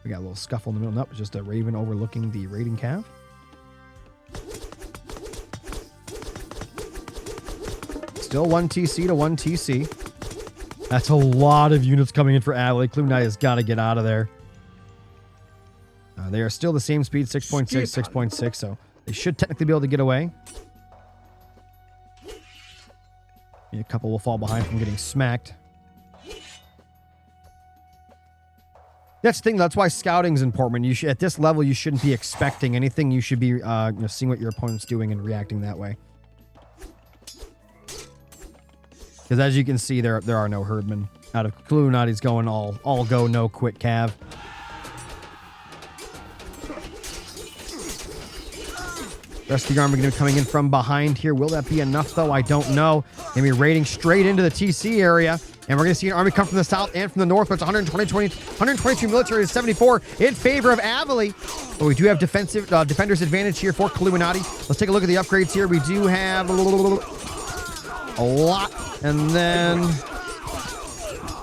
We got a little scuffle in the middle. Nope, it's just a raven overlooking the raiding cav. Still 1 TC to 1 TC. That's a lot of units coming in for Avely. Kiluminati has got to get out of there. They are still the same speed, 6.6, 6.6, so they should technically be able to get away. A couple will fall behind from getting smacked. That's the thing. That's why scouting is important. You should, at this level, you shouldn't be expecting anything. You should be seeing what your opponent's doing and reacting that way. Because as you can see, there are no herdmen. Out of Kiluminati's going all go, no quit cav. Rest of the army going to be coming in from behind here. Will that be enough, though? I don't know. Going to be raiding straight into the TC area. And we're going to see an army come from the south and from the north. But it's 122 military to 74 in favor of Avely. But we do have defender's advantage here for Kiluminati. Let's take a look at the upgrades here. We do have a lot. And then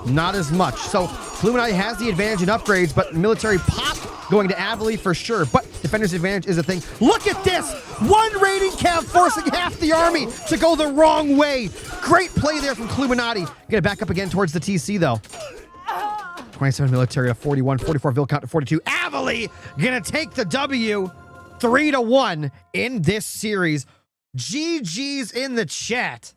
not as much. So Kiluminati has the advantage in upgrades, but military pop going to Avely for sure. But defender's advantage is a thing. Look at this! One raiding cav forcing half the army to go the wrong way. Great play there from Kiluminati. Gonna back up again towards the TC though. 27 military to 41, 44 Vil count to 42. Avely gonna take the W 3-1 in this series. GG's in the chat.